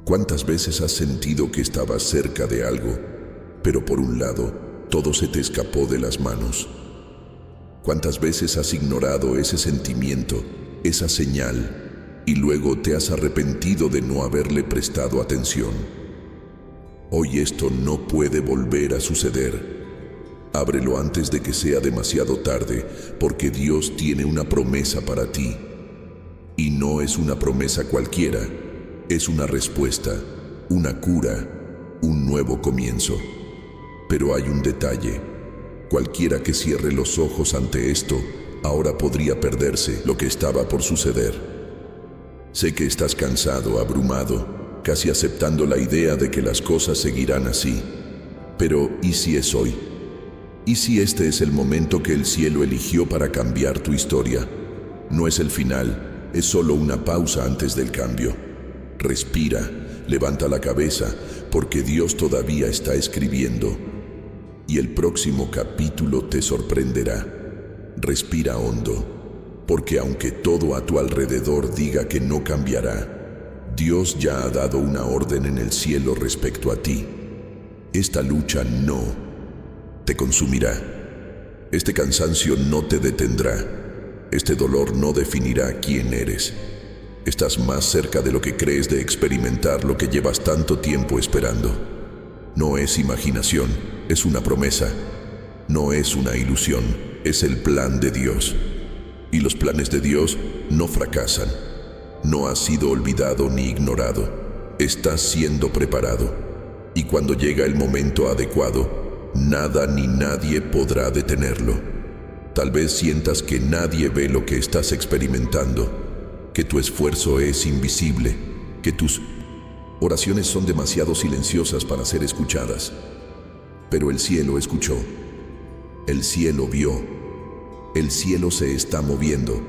¿Cuántas veces has sentido que estabas cerca de algo, pero por un lado, todo se te escapó de las manos? ¿Cuántas veces has ignorado ese sentimiento, esa señal, y luego te has arrepentido de no haberle prestado atención? Hoy esto no puede volver a suceder. Ábrelo antes de que sea demasiado tarde, porque Dios tiene una promesa para ti. Y no es una promesa cualquiera, es una respuesta, una cura, un nuevo comienzo. Pero hay un detalle. Cualquiera que cierre los ojos ante esto, ahora podría perderse lo que estaba por suceder. Sé que estás cansado, abrumado, casi aceptando la idea de que las cosas seguirán así. Pero, ¿y si es hoy? ¿Y si este es el momento que el cielo eligió para cambiar tu historia? No es el final, es solo una pausa antes del cambio. Respira, levanta la cabeza, porque Dios todavía está escribiendo. Y el próximo capítulo te sorprenderá. Respira hondo, porque aunque todo a tu alrededor diga que no cambiará, Dios ya ha dado una orden en el cielo respecto a ti. Esta lucha no te consumirá. Este cansancio no te detendrá. Este dolor no definirá quién eres. Estás más cerca de lo que crees de experimentar lo que llevas tanto tiempo esperando. No es imaginación, es una promesa. No es una ilusión, es el plan de Dios. Y los planes de Dios no fracasan. No has sido olvidado ni ignorado. Estás siendo preparado. Y cuando llega el momento adecuado, nada ni nadie podrá detenerlo. Tal vez sientas que nadie ve lo que estás experimentando, que tu esfuerzo es invisible, que tus oraciones son demasiado silenciosas para ser escuchadas. Pero el cielo escuchó. El cielo vio. El cielo se está moviendo.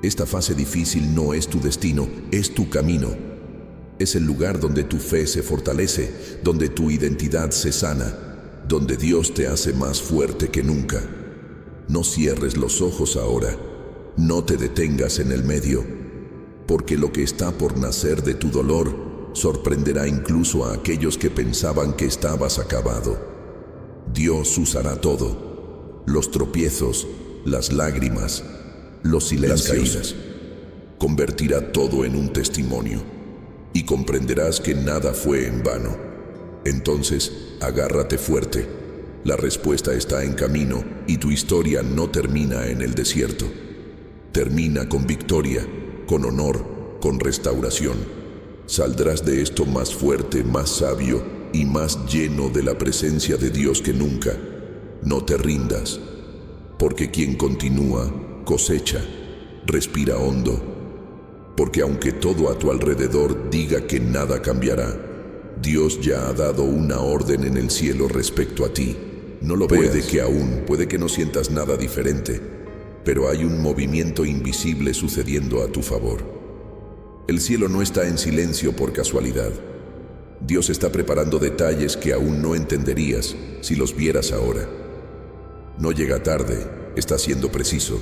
Esta fase difícil no es tu destino, es tu camino. Es el lugar donde tu fe se fortalece, donde tu identidad se sana, donde Dios te hace más fuerte que nunca. No cierres los ojos ahora. No te detengas en el medio, porque lo que está por nacer de tu dolor sorprenderá incluso a aquellos que pensaban que estabas acabado. Dios usará todo, los tropiezos, las lágrimas, los silencios. Convertirá todo en un testimonio y comprenderás que nada fue en vano. Entonces, agárrate fuerte. La respuesta está en camino y tu historia no termina en el desierto. Termina con victoria, con honor, con restauración. Saldrás de esto más fuerte, más sabio y más lleno de la presencia de Dios que nunca. No te rindas, porque quien continúa, cosecha. Respira hondo, porque aunque todo a tu alrededor diga que nada cambiará, Dios ya ha dado una orden en el cielo respecto a ti. No lo veas. Puede que no sientas nada diferente, pero hay un movimiento invisible sucediendo a tu favor. El cielo no está en silencio por casualidad. Dios está preparando detalles que aún no entenderías si los vieras ahora. No llega tarde, está siendo preciso.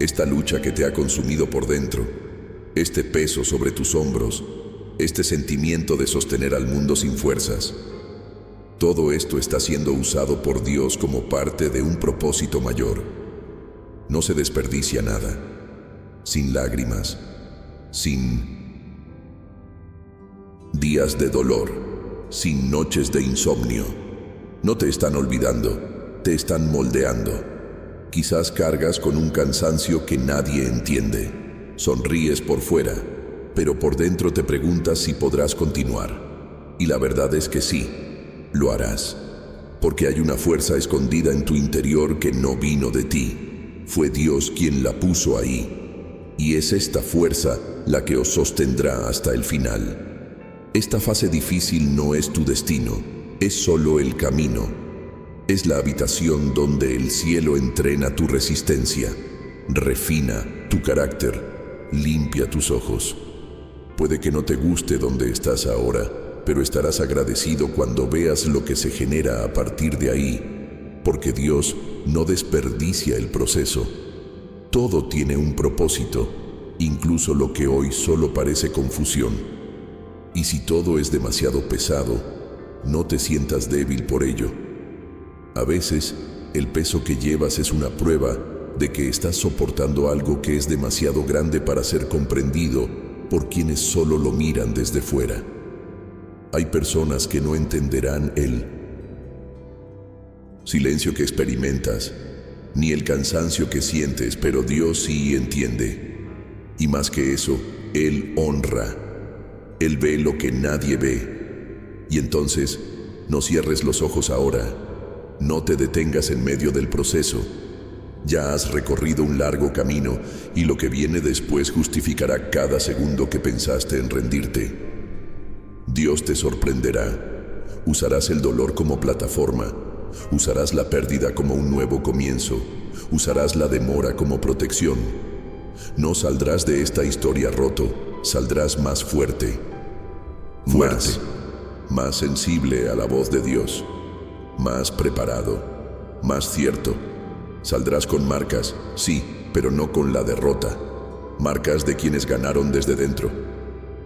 Esta lucha que te ha consumido por dentro, este peso sobre tus hombros, este sentimiento de sostener al mundo sin fuerzas, todo esto está siendo usado por Dios como parte de un propósito mayor. No se desperdicia nada, sin lágrimas, sin días de dolor, sin noches de insomnio. No te están olvidando, te están moldeando. Quizás cargas con un cansancio que nadie entiende. Sonríes por fuera, pero por dentro te preguntas si podrás continuar. Y la verdad es que sí, lo harás. Porque hay una fuerza escondida en tu interior que no vino de ti. Fue Dios quien la puso ahí. Y es esta fuerza la que os sostendrá hasta el final. Esta fase difícil no es tu destino, es solo el camino. Es la habitación donde el cielo entrena tu resistencia, refina tu carácter, limpia tus ojos. Puede que no te guste donde estás ahora, pero estarás agradecido cuando veas lo que se genera a partir de ahí, porque Dios no desperdicia el proceso. Todo tiene un propósito, incluso lo que hoy solo parece confusión. Y si todo es demasiado pesado, no te sientas débil por ello. A veces, el peso que llevas es una prueba de que estás soportando algo que es demasiado grande para ser comprendido por quienes solo lo miran desde fuera. Hay personas que no entenderán el silencio que experimentas, ni el cansancio que sientes, pero Dios sí entiende. Y más que eso, Él honra. Él ve lo que nadie ve. Y entonces, no cierres los ojos ahora. No te detengas en medio del proceso. Ya has recorrido un largo camino y lo que viene después justificará cada segundo que pensaste en rendirte. Dios te sorprenderá. Usarás el dolor como plataforma. Usarás la pérdida como un nuevo comienzo. Usarás la demora como protección. No saldrás de esta historia roto, saldrás más fuerte. Más sensible a la voz de Dios. Más preparado. Más cierto. Saldrás con marcas, sí, pero no con la derrota. Marcas de quienes ganaron desde dentro.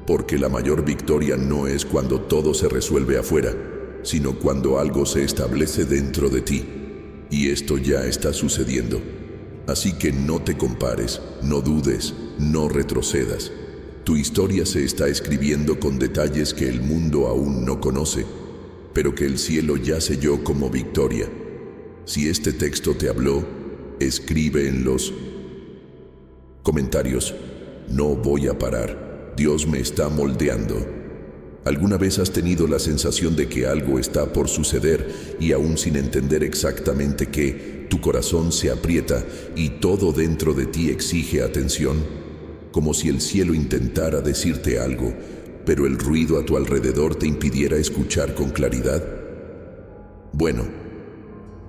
Porque la mayor victoria no es cuando todo se resuelve afuera, sino cuando algo se establece dentro de ti. Y esto ya está sucediendo. Así que no te compares, no dudes, no retrocedas. Tu historia se está escribiendo con detalles que el mundo aún no conoce, pero que el cielo ya selló como victoria. Si este texto te habló, escribe en los comentarios: no voy a parar, Dios me está moldeando. ¿Alguna vez has tenido la sensación de que algo está por suceder y aún sin entender exactamente qué, tu corazón se aprieta y todo dentro de ti exige atención? Como si el cielo intentara decirte algo, pero el ruido a tu alrededor te impidiera escuchar con claridad. Bueno,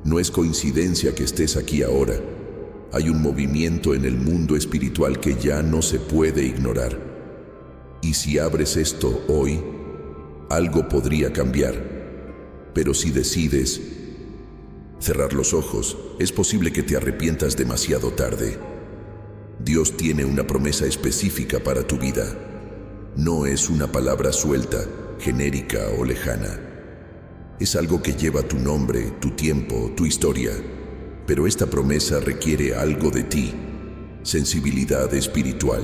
no es coincidencia que estés aquí ahora. Hay un movimiento en el mundo espiritual que ya no se puede ignorar. Y si abres esto hoy, algo podría cambiar. Pero si decides cerrar los ojos, es posible que te arrepientas demasiado tarde. Dios tiene una promesa específica para tu vida. No es una palabra suelta, genérica o lejana. Es algo que lleva tu nombre, tu tiempo, tu historia. Pero esta promesa requiere algo de ti, sensibilidad espiritual.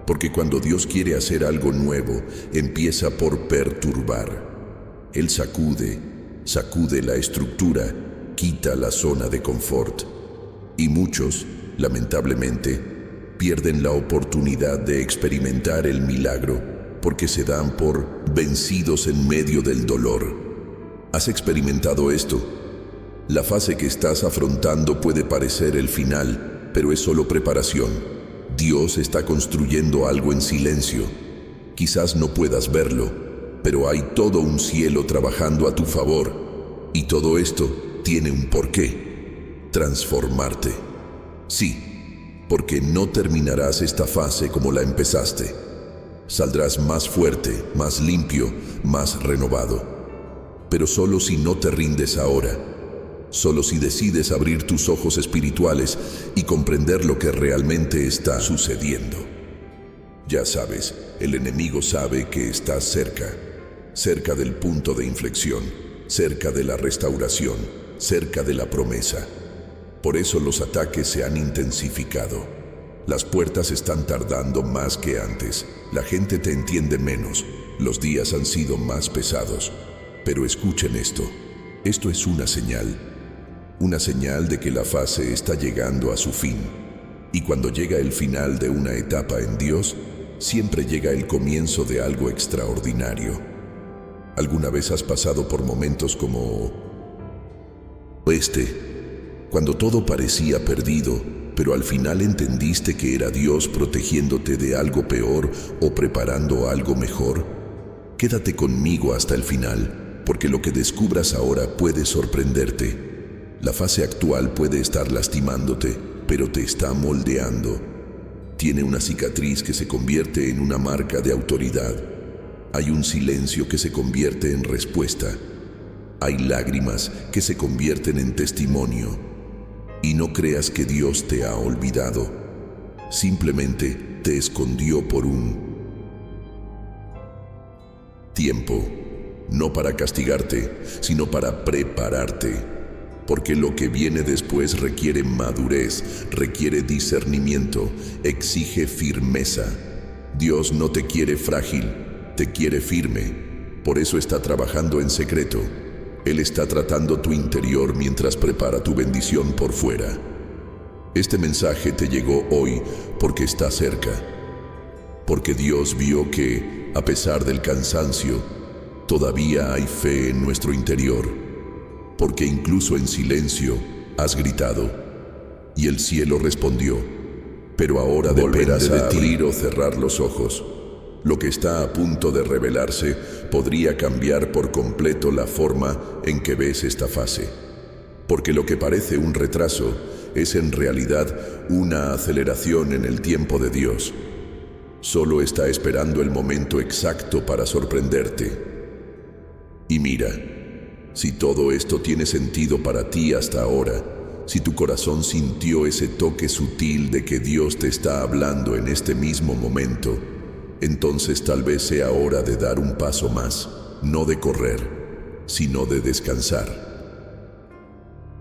Porque cuando Dios quiere hacer algo nuevo, empieza por perturbar. Él sacude la estructura, quita la zona de confort. Y muchos, lamentablemente, pierden la oportunidad de experimentar el milagro porque se dan por vencidos en medio del dolor. ¿Has experimentado esto? La fase que estás afrontando puede parecer el final, pero es solo preparación. Dios está construyendo algo en silencio. Quizás no puedas verlo, pero hay todo un cielo trabajando a tu favor. Y todo esto tiene un porqué: transformarte. Sí, porque no terminarás esta fase como la empezaste. Saldrás más fuerte, más limpio, más renovado. Pero solo si no te rindes ahora. Solo si decides abrir tus ojos espirituales y comprender lo que realmente está sucediendo. Ya sabes, el enemigo sabe que estás cerca del punto de inflexión, cerca de la restauración, cerca de la promesa. Por eso los ataques se han intensificado. Las puertas están tardando más que antes. La gente te entiende menos. Los días han sido más pesados. Pero escuchen esto. Esto es una señal. Una señal de que la fase está llegando a su fin. Y cuando llega el final de una etapa en Dios, siempre llega el comienzo de algo extraordinario. ¿Alguna vez has pasado por momentos como cuando todo parecía perdido, pero al final entendiste que era Dios protegiéndote de algo peor o preparando algo mejor? Quédate conmigo hasta el final, porque lo que descubras ahora puede sorprenderte. La fase actual puede estar lastimándote, pero te está moldeando. Tiene una cicatriz que se convierte en una marca de autoridad. Hay un silencio que se convierte en respuesta. Hay lágrimas que se convierten en testimonio. Y no creas que Dios te ha olvidado. Simplemente te escondió por un Tiempo, no para castigarte, sino para prepararte. Porque lo que viene después requiere madurez, requiere discernimiento, exige firmeza. Dios no te quiere frágil, te quiere firme. Por eso está trabajando en secreto. Él está tratando tu interior mientras prepara tu bendición por fuera. Este mensaje te llegó hoy porque está cerca. Porque Dios vio que, a pesar del cansancio, todavía hay fe en nuestro interior. Porque incluso en silencio has gritado. Y el cielo respondió. Pero ahora depende de abrir o cerrar los ojos. Lo que está a punto de revelarse podría cambiar por completo la forma en que ves esta fase. Porque lo que parece un retraso es en realidad una aceleración en el tiempo de Dios. Solo está esperando el momento exacto para sorprenderte. Y mira, si todo esto tiene sentido para ti hasta ahora, si tu corazón sintió ese toque sutil de que Dios te está hablando en este mismo momento, entonces tal vez sea hora de dar un paso más, no de correr, sino de descansar.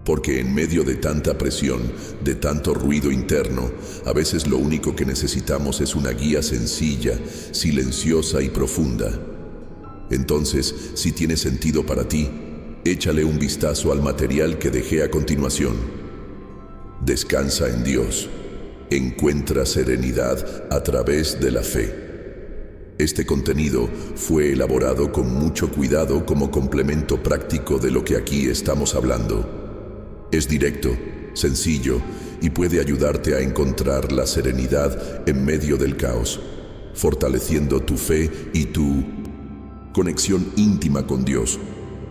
Porque en medio de tanta presión, de tanto ruido interno, a veces lo único que necesitamos es una guía sencilla, silenciosa y profunda. Entonces, si tiene sentido para ti, échale un vistazo al material que dejé a continuación. Descansa en Dios. Encuentra serenidad a través de la fe. Este contenido fue elaborado con mucho cuidado como complemento práctico de lo que aquí estamos hablando. Es directo, sencillo y puede ayudarte a encontrar la serenidad en medio del caos, fortaleciendo tu fe y tu conexión íntima con Dios.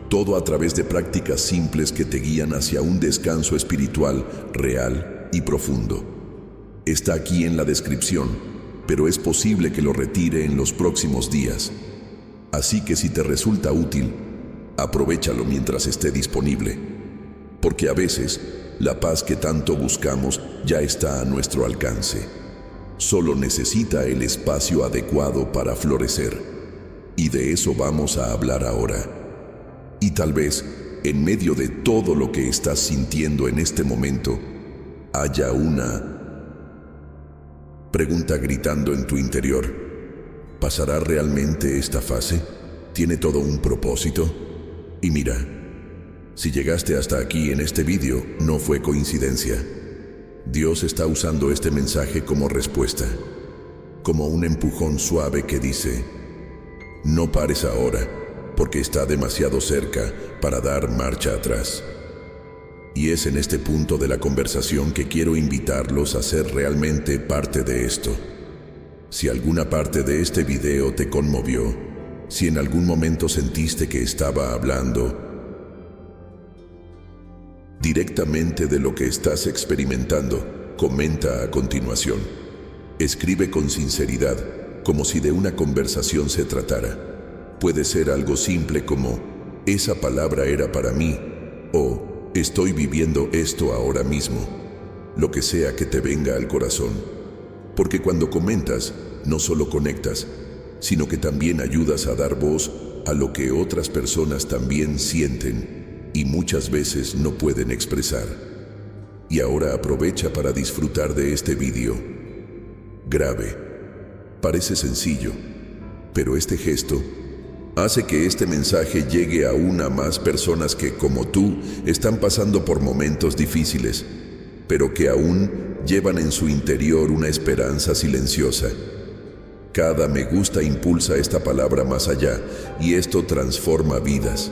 Todo a través de prácticas simples que te guían hacia un descanso espiritual real y profundo. Está aquí en la descripción, pero es posible que lo retire en los próximos días. Así que si te resulta útil, aprovéchalo mientras esté disponible. Porque a veces, la paz que tanto buscamos ya está a nuestro alcance. Solo necesita el espacio adecuado para florecer. Y de eso vamos a hablar ahora. Y tal vez, en medio de todo lo que estás sintiendo en este momento, haya una pregunta gritando en tu interior. ¿Pasará realmente esta fase? ¿Tiene todo un propósito? Y mira, si llegaste hasta aquí en este vídeo, no fue coincidencia. Dios está usando este mensaje como respuesta, como un empujón suave que dice: no pares ahora, porque está demasiado cerca para dar marcha atrás. Y es en este punto de la conversación que quiero invitarlos a ser realmente parte de esto. Si alguna parte de este video te conmovió, si en algún momento sentiste que estaba hablando directamente de lo que estás experimentando, comenta a continuación. Escribe con sinceridad, como si de una conversación se tratara. Puede ser algo simple como: esa palabra era para mí, o estoy viviendo esto ahora mismo. Lo que sea que te venga al corazón. Porque cuando comentas, no solo conectas, sino que también ayudas a dar voz a lo que otras personas también sienten y muchas veces no pueden expresar. Y ahora aprovecha para disfrutar de este vídeo. Grave. Parece sencillo, pero este gesto hace que este mensaje llegue aún a más personas que, como tú, están pasando por momentos difíciles, pero que aún llevan en su interior una esperanza silenciosa. Cada me gusta impulsa esta palabra más allá, y esto transforma vidas.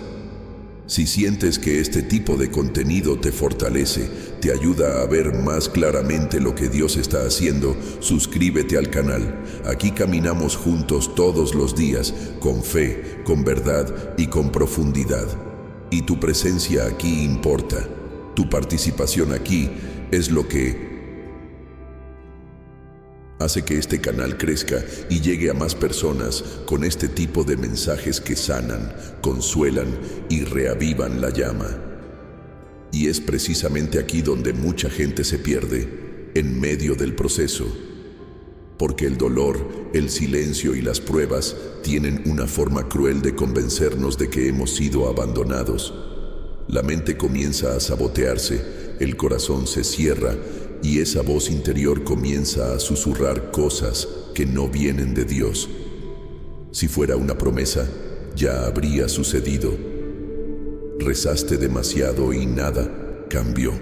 Si sientes que este tipo de contenido te fortalece, te ayuda a ver más claramente lo que Dios está haciendo, suscríbete al canal. Aquí caminamos juntos todos los días, con fe, con verdad y con profundidad. Y tu presencia aquí importa. Tu participación aquí es lo que hace que este canal crezca y llegue a más personas con este tipo de mensajes que sanan, consuelan y reavivan la llama. Y es precisamente aquí donde mucha gente se pierde, en medio del proceso. Porque el dolor, el silencio y las pruebas tienen una forma cruel de convencernos de que hemos sido abandonados. La mente comienza a sabotearse, el corazón se cierra y esa voz interior comienza a susurrar cosas que no vienen de Dios. Si fuera una promesa, ya habría sucedido. Rezaste demasiado y nada cambió.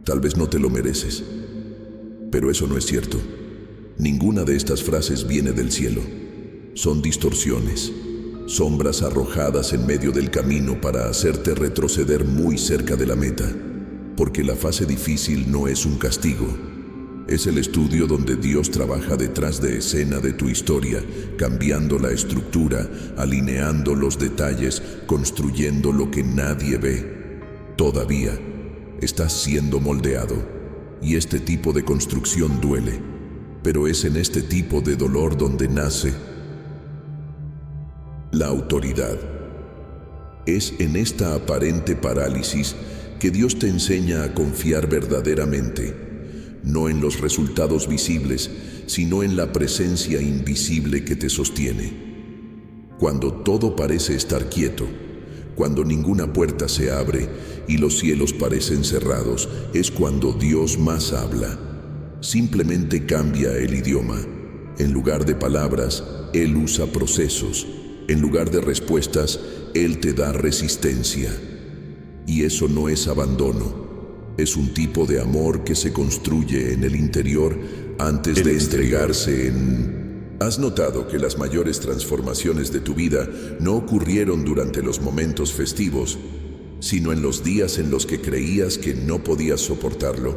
Tal vez no te lo mereces, pero eso no es cierto. Ninguna de estas frases viene del cielo. Son distorsiones, sombras arrojadas en medio del camino para hacerte retroceder muy cerca de la meta. Porque la fase difícil no es un castigo. Es el estudio donde Dios trabaja detrás de escena de tu historia, cambiando la estructura, alineando los detalles, construyendo lo que nadie ve. Todavía estás siendo moldeado, y este tipo de construcción duele, pero es en este tipo de dolor donde nace la autoridad. Es en esta aparente parálisis que Dios te enseña a confiar verdaderamente, no en los resultados visibles, sino en la presencia invisible que te sostiene. Cuando todo parece estar quieto, cuando ninguna puerta se abre y los cielos parecen cerrados, es cuando Dios más habla. Simplemente cambia el idioma. En lugar de palabras, Él usa procesos. En lugar de respuestas, Él te da resistencia. Y eso no es abandono. Es un tipo de amor que se construye en el interior antes de entregarse en... ¿Has notado que las mayores transformaciones de tu vida no ocurrieron durante los momentos festivos, sino en los días en los que creías que no podías soportarlo?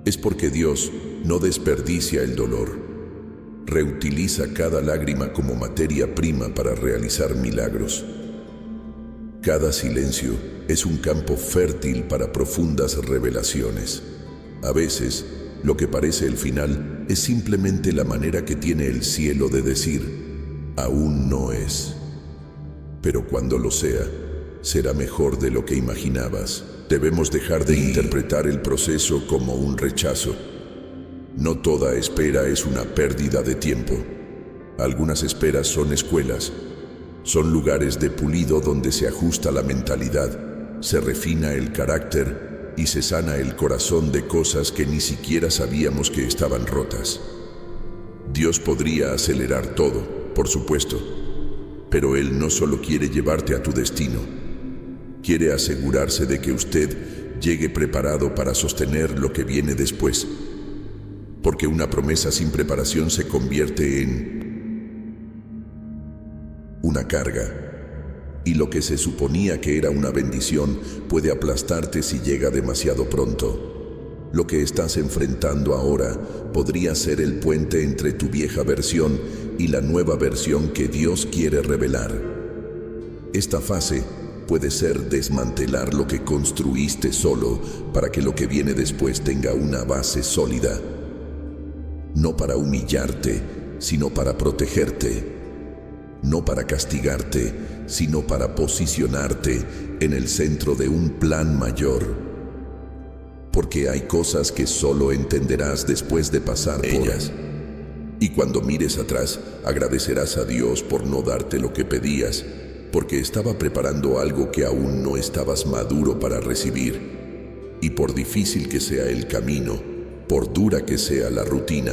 Es porque Dios no desperdicia el dolor. Reutiliza cada lágrima como materia prima para realizar milagros. Cada silencio es un campo fértil para profundas revelaciones. A veces, lo que parece el final es simplemente la manera que tiene el cielo de decir, aún no es. Pero cuando lo sea, será mejor de lo que imaginabas. Debemos dejar de interpretar el proceso como un rechazo. No toda espera es una pérdida de tiempo. Algunas esperas son escuelas. Son lugares de pulido donde se ajusta la mentalidad, se refina el carácter y se sana el corazón de cosas que ni siquiera sabíamos que estaban rotas. Dios podría acelerar todo, por supuesto, pero Él no solo quiere llevarte a tu destino, quiere asegurarse de que usted llegue preparado para sostener lo que viene después, porque una promesa sin preparación se convierte en una carga, y lo que se suponía que era una bendición puede aplastarte si llega demasiado pronto. Lo que estás enfrentando ahora podría ser el puente entre tu vieja versión y la nueva versión que Dios quiere revelar. Esta fase puede ser desmantelar lo que construiste solo para que lo que viene después tenga una base sólida. No para humillarte, sino para protegerte. No para castigarte, sino para posicionarte en el centro de un plan mayor. Porque hay cosas que solo entenderás después de pasar por ellas. Y cuando mires atrás, agradecerás a Dios por no darte lo que pedías, porque estaba preparando algo que aún no estabas maduro para recibir. Y por difícil que sea el camino, por dura que sea la rutina,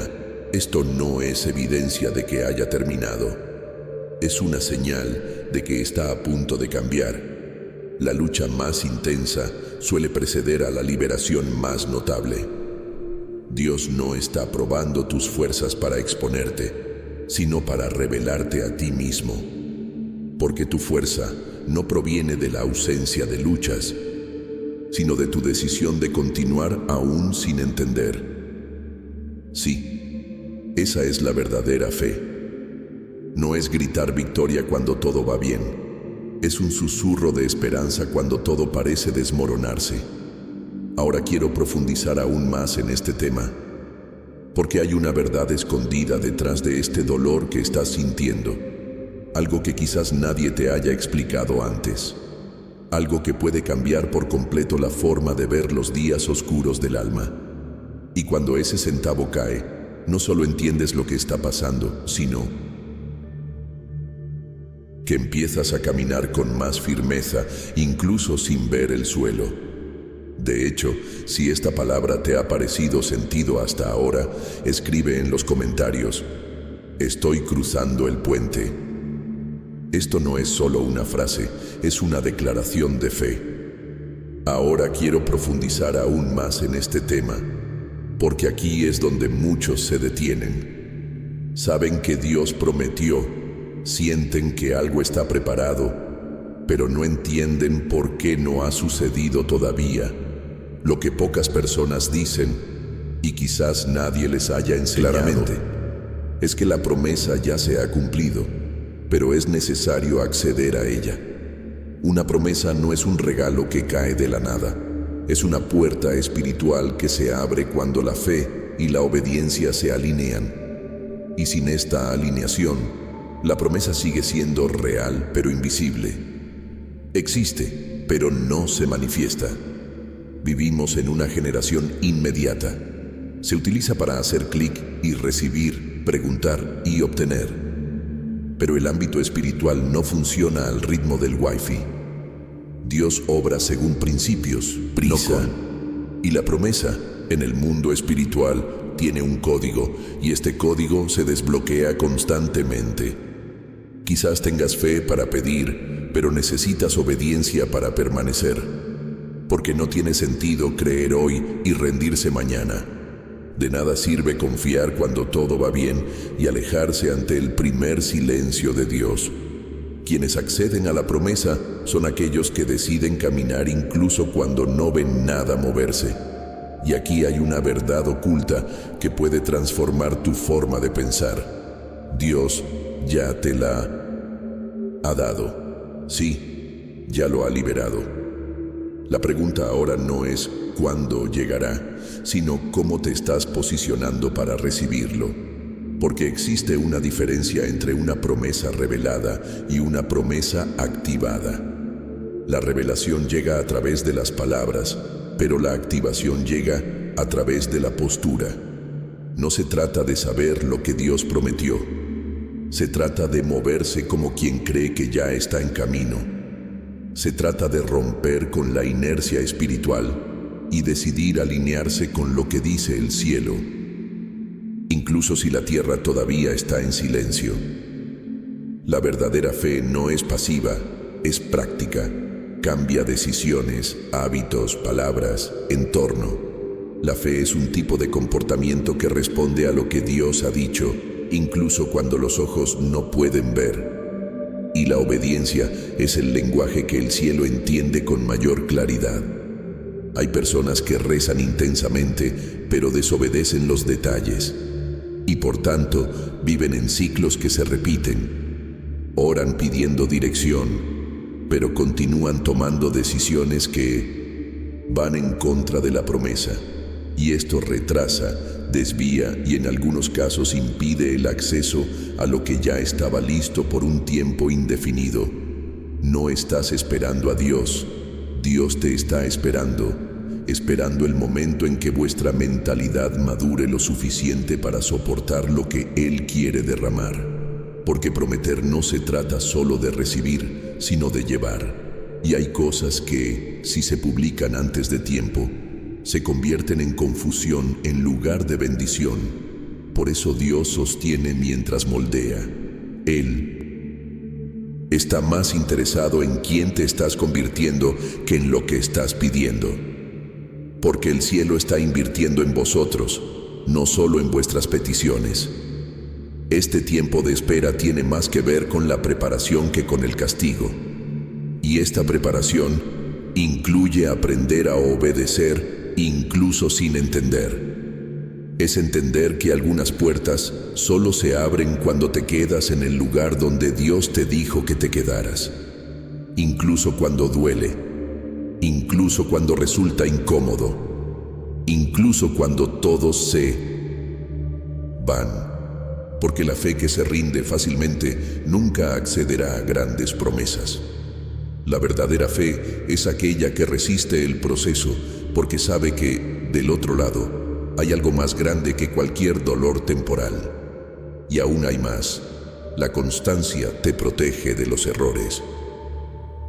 esto no es evidencia de que haya terminado. Es una señal de que está a punto de cambiar. La lucha más intensa suele preceder a la liberación más notable. Dios no está probando tus fuerzas para exponerte, sino para revelarte a ti mismo. Porque tu fuerza no proviene de la ausencia de luchas, sino de tu decisión de continuar aún sin entender. Sí, esa es la verdadera fe. No es gritar victoria cuando todo va bien. Es un susurro de esperanza cuando todo parece desmoronarse. Ahora quiero profundizar aún más en este tema, porque hay una verdad escondida detrás de este dolor que estás sintiendo. Algo que quizás nadie te haya explicado antes. Algo que puede cambiar por completo la forma de ver los días oscuros del alma. Y cuando ese centavo cae, no solo entiendes lo que está pasando, sino que empiezas a caminar con más firmeza, incluso sin ver el suelo. De hecho, si esta palabra te ha parecido sentido hasta ahora, escribe en los comentarios: estoy cruzando el puente. Esto no es solo una frase, es una declaración de fe. Ahora quiero profundizar aún más en este tema, porque aquí es donde muchos se detienen. Saben que Dios prometió, sienten que algo está preparado, pero no entienden por qué no ha sucedido todavía. Lo que pocas personas dicen, y quizás nadie les haya enseñado, claramente, es que la promesa ya se ha cumplido, pero es necesario acceder a ella. Una promesa no es un regalo que cae de la nada, es una puerta espiritual que se abre cuando la fe y la obediencia se alinean. Y sin esta alineación, la promesa sigue siendo real pero invisible. Existe, pero no se manifiesta. Vivimos en una generación inmediata. Se utiliza para hacer clic y recibir, preguntar y obtener. Pero el ámbito espiritual no funciona al ritmo del Wi-Fi. Dios obra según principios, prisa. Y la promesa, en el mundo espiritual, tiene un código, y este código se desbloquea constantemente. Quizás tengas fe para pedir, pero necesitas obediencia para permanecer. Porque no tiene sentido creer hoy y rendirse mañana. De nada sirve confiar cuando todo va bien y alejarse ante el primer silencio de Dios. Quienes acceden a la promesa son aquellos que deciden caminar incluso cuando no ven nada moverse. Y aquí hay una verdad oculta que puede transformar tu forma de pensar. Dios ya te la ha dado. Sí, ya lo ha liberado. La pregunta ahora no es cuándo llegará, sino cómo te estás posicionando para recibirlo. Porque existe una diferencia entre una promesa revelada y una promesa activada. La revelación llega a través de las palabras, pero la activación llega a través de la postura. No se trata de saber lo que Dios prometió. Se trata de moverse como quien cree que ya está en camino. Se trata de romper con la inercia espiritual y decidir alinearse con lo que dice el cielo, incluso si la tierra todavía está en silencio. La verdadera fe no es pasiva, es práctica. Cambia decisiones, hábitos, palabras, entorno. La fe es un tipo de comportamiento que responde a lo que Dios ha dicho, incluso cuando los ojos no pueden ver. Y la obediencia es el lenguaje que el cielo entiende con mayor claridad. Hay personas que rezan intensamente, pero desobedecen los detalles. Y por tanto, viven en ciclos que se repiten. Oran pidiendo dirección, pero continúan tomando decisiones que van en contra de la promesa. Y esto retrasa, desvía y en algunos casos impide el acceso a lo que ya estaba listo por un tiempo indefinido. No estás esperando a Dios, Dios te está esperando el momento en que vuestra mentalidad madure lo suficiente para soportar lo que Él quiere derramar. Porque prometer no se trata solo de recibir, sino de llevar. Y hay cosas que, si se publican antes de tiempo, se convierten en confusión en lugar de bendición. Por eso Dios sostiene mientras moldea. Él está más interesado en quién te estás convirtiendo que en lo que estás pidiendo. Porque el cielo está invirtiendo en vosotros, no solo en vuestras peticiones. Este tiempo de espera tiene más que ver con la preparación que con el castigo. Y esta preparación incluye aprender a obedecer incluso sin entender. Es entender que algunas puertas solo se abren cuando te quedas en el lugar donde Dios te dijo que te quedaras. Incluso cuando duele, incluso cuando resulta incómodo, incluso cuando todos se van. Porque la fe que se rinde fácilmente nunca accederá a grandes promesas. La verdadera fe es aquella que resiste el proceso porque sabe que, del otro lado, hay algo más grande que cualquier dolor temporal. Y aún hay más. La constancia te protege de los errores.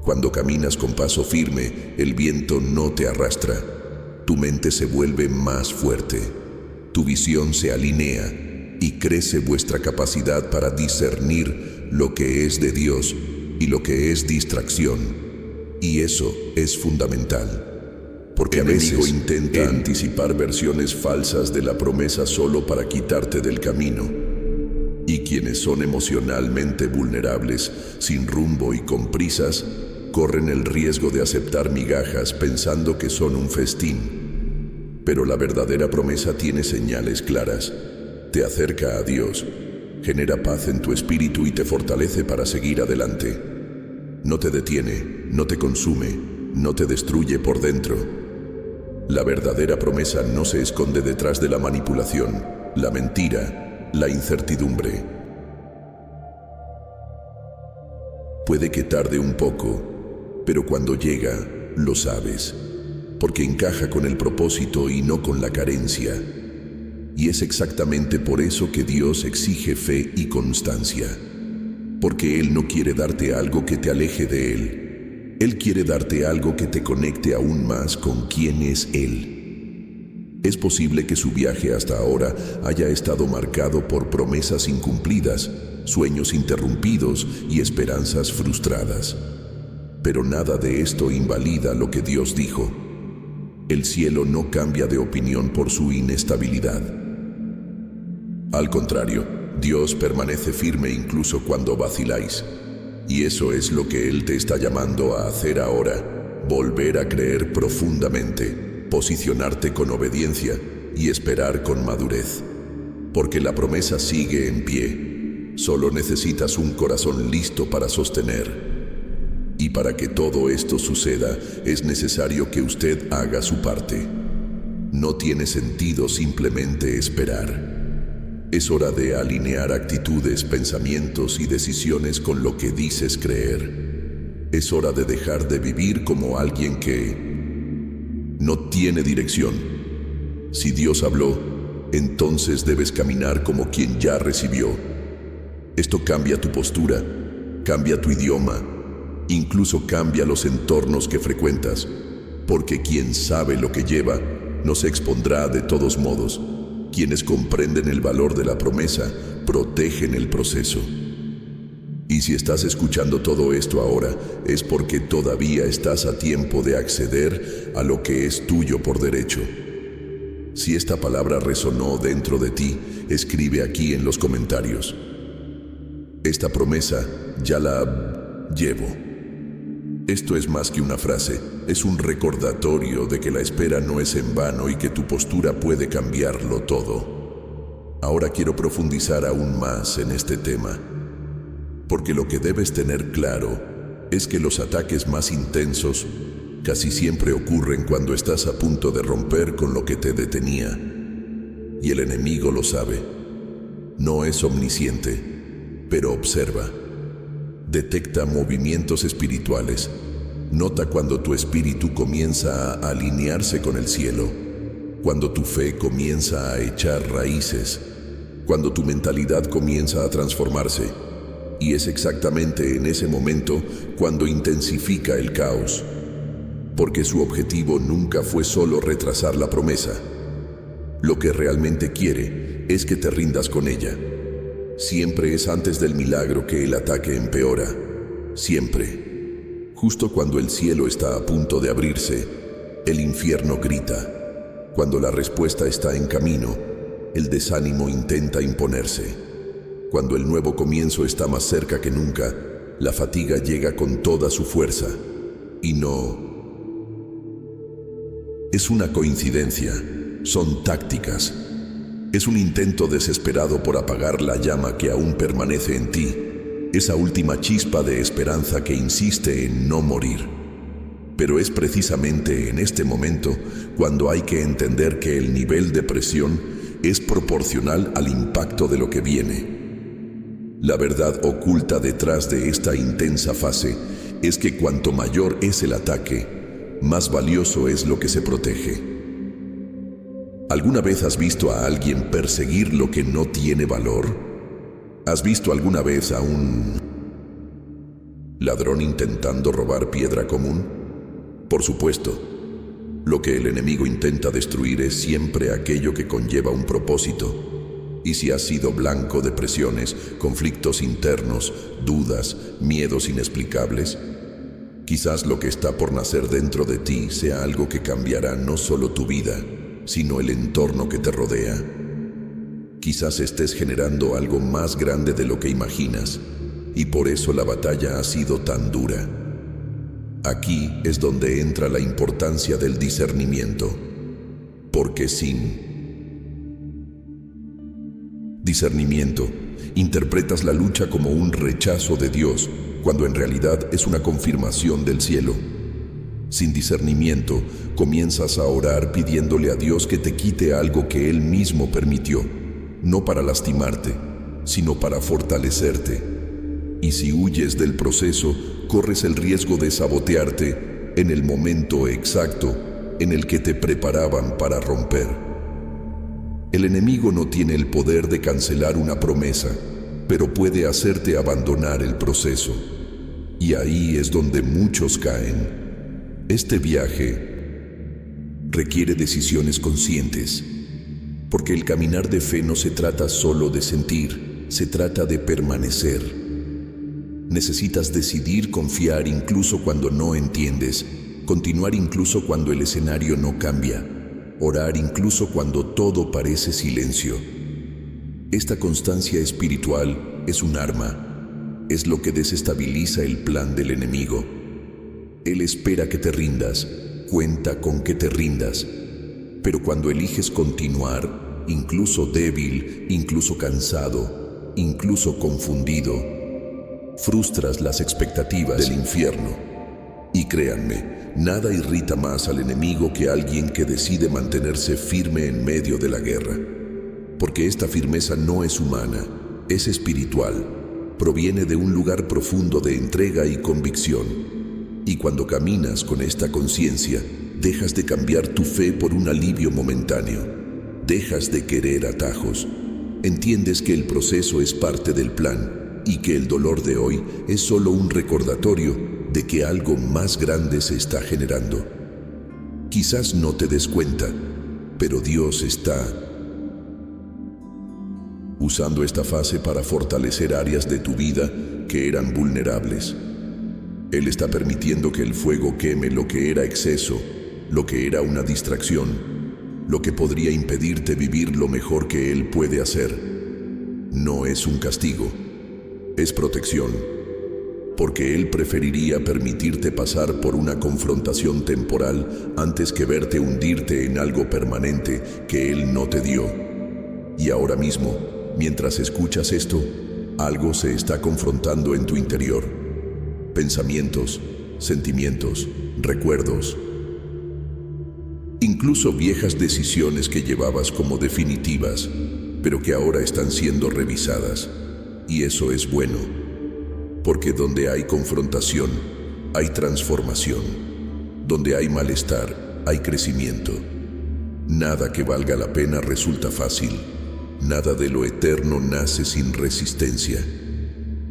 Cuando caminas con paso firme, el viento no te arrastra. Tu mente se vuelve más fuerte. Tu visión se alinea y crece vuestra capacidad para discernir lo que es de Dios y lo que es distracción. Y eso es fundamental. Porque a veces intenta anticipar versiones falsas de la promesa solo para quitarte del camino. Y quienes son emocionalmente vulnerables, sin rumbo y con prisas, corren el riesgo de aceptar migajas pensando que son un festín. Pero la verdadera promesa tiene señales claras. Te acerca a Dios, genera paz en tu espíritu y te fortalece para seguir adelante. No te detiene, no te consume, no te destruye por dentro. La verdadera promesa no se esconde detrás de la manipulación, la mentira, la incertidumbre. Puede que tarde un poco, pero cuando llega, lo sabes, porque encaja con el propósito y no con la carencia. Y es exactamente por eso que Dios exige fe y constancia, porque Él no quiere darte algo que te aleje de Él. Él quiere darte algo que te conecte aún más con quién es Él. Es posible que su viaje hasta ahora haya estado marcado por promesas incumplidas, sueños interrumpidos y esperanzas frustradas. Pero nada de esto invalida lo que Dios dijo. El cielo no cambia de opinión por su inestabilidad. Al contrario, Dios permanece firme incluso cuando vaciláis. Y eso es lo que Él te está llamando a hacer ahora, volver a creer profundamente, posicionarte con obediencia y esperar con madurez. Porque la promesa sigue en pie, solo necesitas un corazón listo para sostener. Y para que todo esto suceda, es necesario que usted haga su parte. No tiene sentido simplemente esperar. Es hora de alinear actitudes, pensamientos y decisiones con lo que dices creer. Es hora de dejar de vivir como alguien que no tiene dirección. Si Dios habló, entonces debes caminar como quien ya recibió. Esto cambia tu postura, cambia tu idioma, incluso cambia los entornos que frecuentas, porque quien sabe lo que lleva, no se expondrá de todos modos. Quienes comprenden el valor de la promesa, protegen el proceso. Y si estás escuchando todo esto ahora, es porque todavía estás a tiempo de acceder a lo que es tuyo por derecho. Si esta palabra resonó dentro de ti, escribe aquí en los comentarios: esta promesa ya la llevo. Esto es más que una frase, es un recordatorio de que la espera no es en vano y que tu postura puede cambiarlo todo. Ahora quiero profundizar aún más en este tema, porque lo que debes tener claro es que los ataques más intensos casi siempre ocurren cuando estás a punto de romper con lo que te detenía. Y el enemigo lo sabe. No es omnisciente, pero observa. Detecta movimientos espirituales. Nota cuando tu espíritu comienza a alinearse con el cielo, cuando tu fe comienza a echar raíces, cuando tu mentalidad comienza a transformarse. Y es exactamente en ese momento cuando intensifica el caos, porque su objetivo nunca fue solo retrasar la promesa. Lo que realmente quiere es que te rindas con ella. Siempre es antes del milagro que el ataque empeora. Siempre. Justo cuando el cielo está a punto de abrirse, el infierno grita. Cuando la respuesta está en camino, el desánimo intenta imponerse. Cuando el nuevo comienzo está más cerca que nunca, la fatiga llega con toda su fuerza. Y no es una coincidencia, son tácticas. Es un intento desesperado por apagar la llama que aún permanece en ti, esa última chispa de esperanza que insiste en no morir. Pero es precisamente en este momento cuando hay que entender que el nivel de presión es proporcional al impacto de lo que viene. La verdad oculta detrás de esta intensa fase es que cuanto mayor es el ataque, más valioso es lo que se protege. ¿Alguna vez has visto a alguien perseguir lo que no tiene valor? ¿Has visto alguna vez a un ladrón intentando robar piedra común? Por supuesto, lo que el enemigo intenta destruir es siempre aquello que conlleva un propósito. Y si has sido blanco de presiones, conflictos internos, dudas, miedos inexplicables, quizás lo que está por nacer dentro de ti sea algo que cambiará no solo tu vida, sino el entorno que te rodea. Quizás estés generando algo más grande de lo que imaginas, y por eso la batalla ha sido tan dura. Aquí es donde entra la importancia del discernimiento, porque sin discernimiento, interpretas la lucha como un rechazo de Dios, cuando en realidad es una confirmación del cielo. Sin discernimiento, comienzas a orar pidiéndole a Dios que te quite algo que Él mismo permitió, no para lastimarte, sino para fortalecerte. Y si huyes del proceso, corres el riesgo de sabotearte en el momento exacto en el que te preparaban para romper. El enemigo no tiene el poder de cancelar una promesa, pero puede hacerte abandonar el proceso. Y ahí es donde muchos caen. Este viaje requiere decisiones conscientes, porque el caminar de fe no se trata solo de sentir, se trata de permanecer. Necesitas decidir confiar incluso cuando no entiendes, continuar incluso cuando el escenario no cambia, orar incluso cuando todo parece silencio. Esta constancia espiritual es un arma, es lo que desestabiliza el plan del enemigo. Él espera que te rindas, cuenta con que te rindas, pero cuando eliges continuar, incluso débil, incluso cansado, incluso confundido, frustras las expectativas del infierno. Y créanme, nada irrita más al enemigo que alguien que decide mantenerse firme en medio de la guerra. Porque esta firmeza no es humana, es espiritual, proviene de un lugar profundo de entrega y convicción. Y cuando caminas con esta conciencia, dejas de cambiar tu fe por un alivio momentáneo, dejas de querer atajos, entiendes que el proceso es parte del plan y que el dolor de hoy es solo un recordatorio de que algo más grande se está generando. Quizás no te des cuenta, pero Dios está usando esta fase para fortalecer áreas de tu vida que eran vulnerables. Él está permitiendo que el fuego queme lo que era exceso, lo que era una distracción, lo que podría impedirte vivir lo mejor que Él puede hacer. No es un castigo, es protección, porque Él preferiría permitirte pasar por una confrontación temporal antes que verte hundirte en algo permanente que Él no te dio. Y ahora mismo, mientras escuchas esto, algo se está confrontando en tu interior. Pensamientos, sentimientos, recuerdos, incluso viejas decisiones que llevabas como definitivas, pero que ahora están siendo revisadas. Y eso es bueno, porque donde hay confrontación, hay transformación. Donde hay malestar, hay crecimiento. Nada que valga la pena resulta fácil. Nada de lo eterno nace sin resistencia.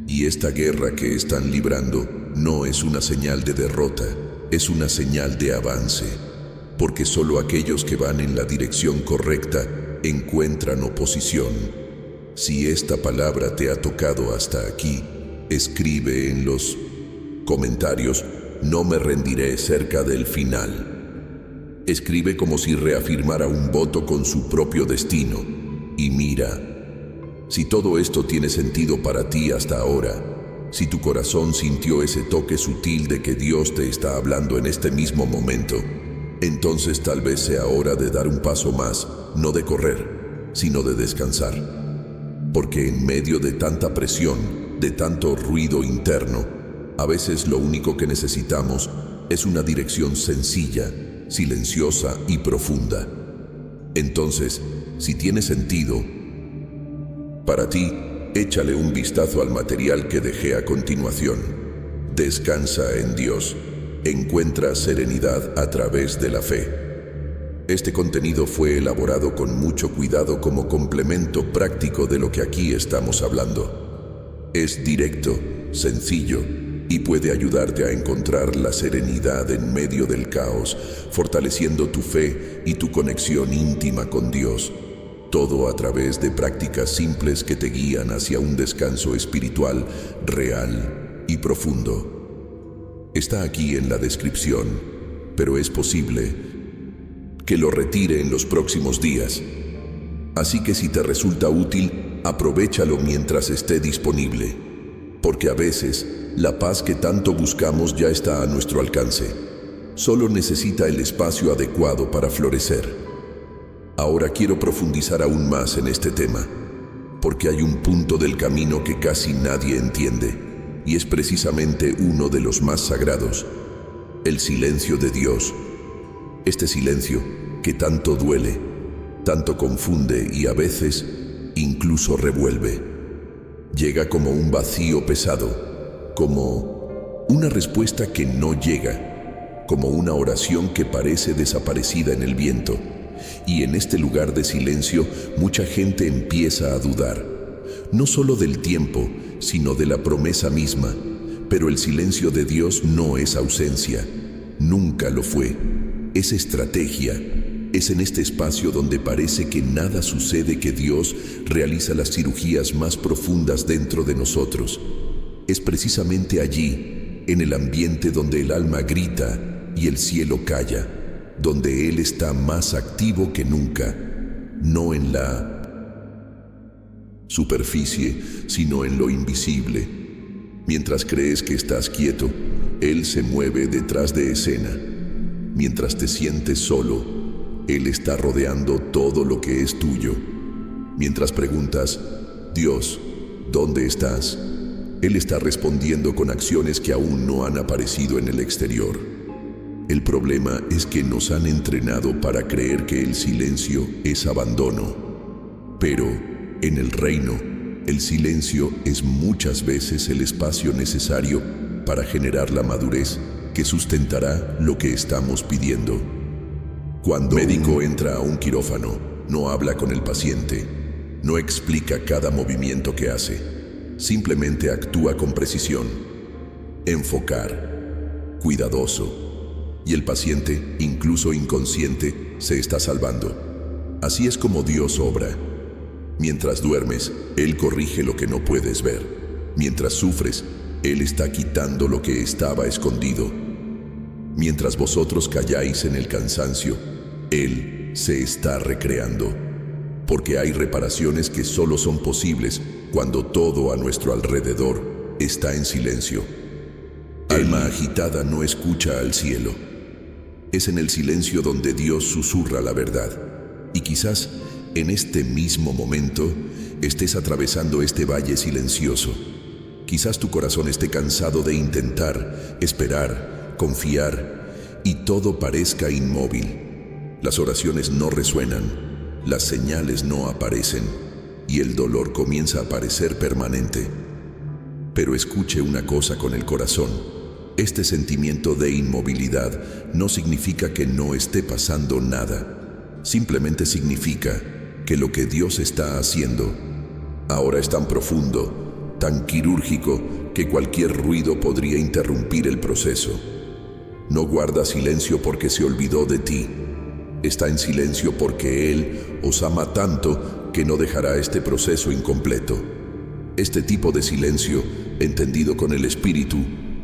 Y esta guerra que están librando no es una señal de derrota, es una señal de avance, porque solo aquellos que van en la dirección correcta encuentran oposición. Si esta palabra te ha tocado hasta aquí, escribe en los comentarios: no me rendiré cerca del final. Escribe como si reafirmara un voto con su propio destino. Y mira, si todo esto tiene sentido para ti hasta ahora, si tu corazón sintió ese toque sutil de que Dios te está hablando en este mismo momento, entonces tal vez sea hora de dar un paso más, no de correr, sino de descansar. Porque en medio de tanta presión, de tanto ruido interno, a veces lo único que necesitamos es una dirección sencilla, silenciosa y profunda. Entonces, si tiene sentido para ti, échale un vistazo al material que dejé a continuación. Descansa en Dios. Encuentra serenidad a través de la fe. Este contenido fue elaborado con mucho cuidado como complemento práctico de lo que aquí estamos hablando. Es directo, sencillo y puede ayudarte a encontrar la serenidad en medio del caos, fortaleciendo tu fe y tu conexión íntima con Dios. Todo a través de prácticas simples que te guían hacia un descanso espiritual real y profundo. Está aquí en la descripción, pero es posible que lo retire en los próximos días. Así que si te resulta útil, aprovéchalo mientras esté disponible, porque a veces la paz que tanto buscamos ya está a nuestro alcance. Solo necesita el espacio adecuado para florecer. Ahora quiero profundizar aún más en este tema, porque hay un punto del camino que casi nadie entiende, y es precisamente uno de los más sagrados: el silencio de Dios. Este silencio que tanto duele, tanto confunde y a veces incluso revuelve. Llega como un vacío pesado, como una respuesta que no llega, como una oración que parece desaparecida en el viento. Y en este lugar de silencio, mucha gente empieza a dudar, no solo del tiempo, sino de la promesa misma. Pero el silencio de Dios no es ausencia, nunca lo fue. Es estrategia. Es en este espacio donde parece que nada sucede que Dios realiza las cirugías más profundas dentro de nosotros. Es precisamente allí, en el ambiente donde el alma grita y el cielo calla, donde Él está más activo que nunca, no en la superficie, sino en lo invisible. Mientras crees que estás quieto, Él se mueve detrás de escena. Mientras te sientes solo, Él está rodeando todo lo que es tuyo. Mientras preguntas, Dios, ¿dónde estás?, Él está respondiendo con acciones que aún no han aparecido en el exterior. El problema es que nos han entrenado para creer que el silencio es abandono. Pero, en el reino, el silencio es muchas veces el espacio necesario para generar la madurez que sustentará lo que estamos pidiendo. Cuando un médico entra a un quirófano, no habla con el paciente, no explica cada movimiento que hace, simplemente actúa con precisión, enfocar, cuidadoso. Y el paciente, incluso inconsciente, se está salvando. Así es como Dios obra. Mientras duermes, Él corrige lo que no puedes ver. Mientras sufres, Él está quitando lo que estaba escondido. Mientras vosotros calláis en el cansancio, Él se está recreando. Porque hay reparaciones que solo son posibles cuando todo a nuestro alrededor está en silencio. Alma agitada no escucha al cielo. Es en el silencio donde Dios susurra la verdad. Y quizás en este mismo momento estés atravesando este valle silencioso. Quizás tu corazón esté cansado de intentar, esperar, confiar, y todo parezca inmóvil. Las oraciones no resuenan, las señales no aparecen, y el dolor comienza a parecer permanente. Pero escuche una cosa con el corazón. Este sentimiento de inmovilidad no significa que no esté pasando nada. Simplemente significa que lo que Dios está haciendo ahora es tan profundo, tan quirúrgico, que cualquier ruido podría interrumpir el proceso. No guarda silencio porque se olvidó de ti. Está en silencio porque Él os ama tanto que no dejará este proceso incompleto. Este tipo de silencio, entendido con el espíritu,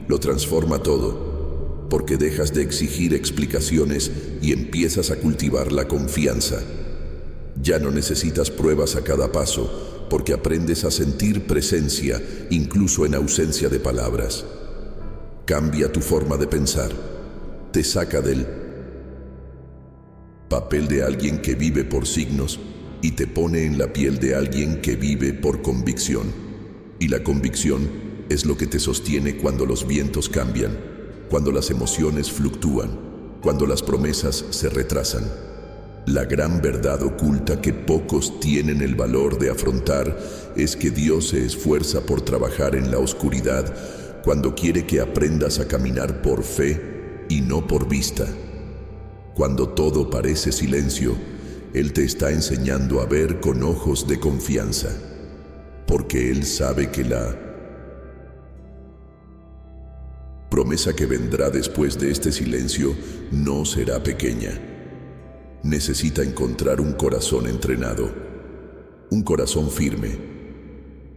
lo transforma todo, porque dejas de exigir explicaciones y empiezas a cultivar la confianza. Ya no necesitas pruebas a cada paso, porque aprendes a sentir presencia incluso en ausencia de palabras. Cambia tu forma de pensar, te saca del papel de alguien que vive por signos y te pone en la piel de alguien que vive por convicción. Y la convicción es lo que te sostiene cuando los vientos cambian, cuando las emociones fluctúan, cuando las promesas se retrasan. La gran verdad oculta que pocos tienen el valor de afrontar es que Dios se esfuerza por trabajar en la oscuridad cuando quiere que aprendas a caminar por fe y no por vista. Cuando todo parece silencio, Él te está enseñando a ver con ojos de confianza, porque Él sabe que la promesa que vendrá después de este silencio no será pequeña. Necesita encontrar un corazón entrenado, un corazón firme,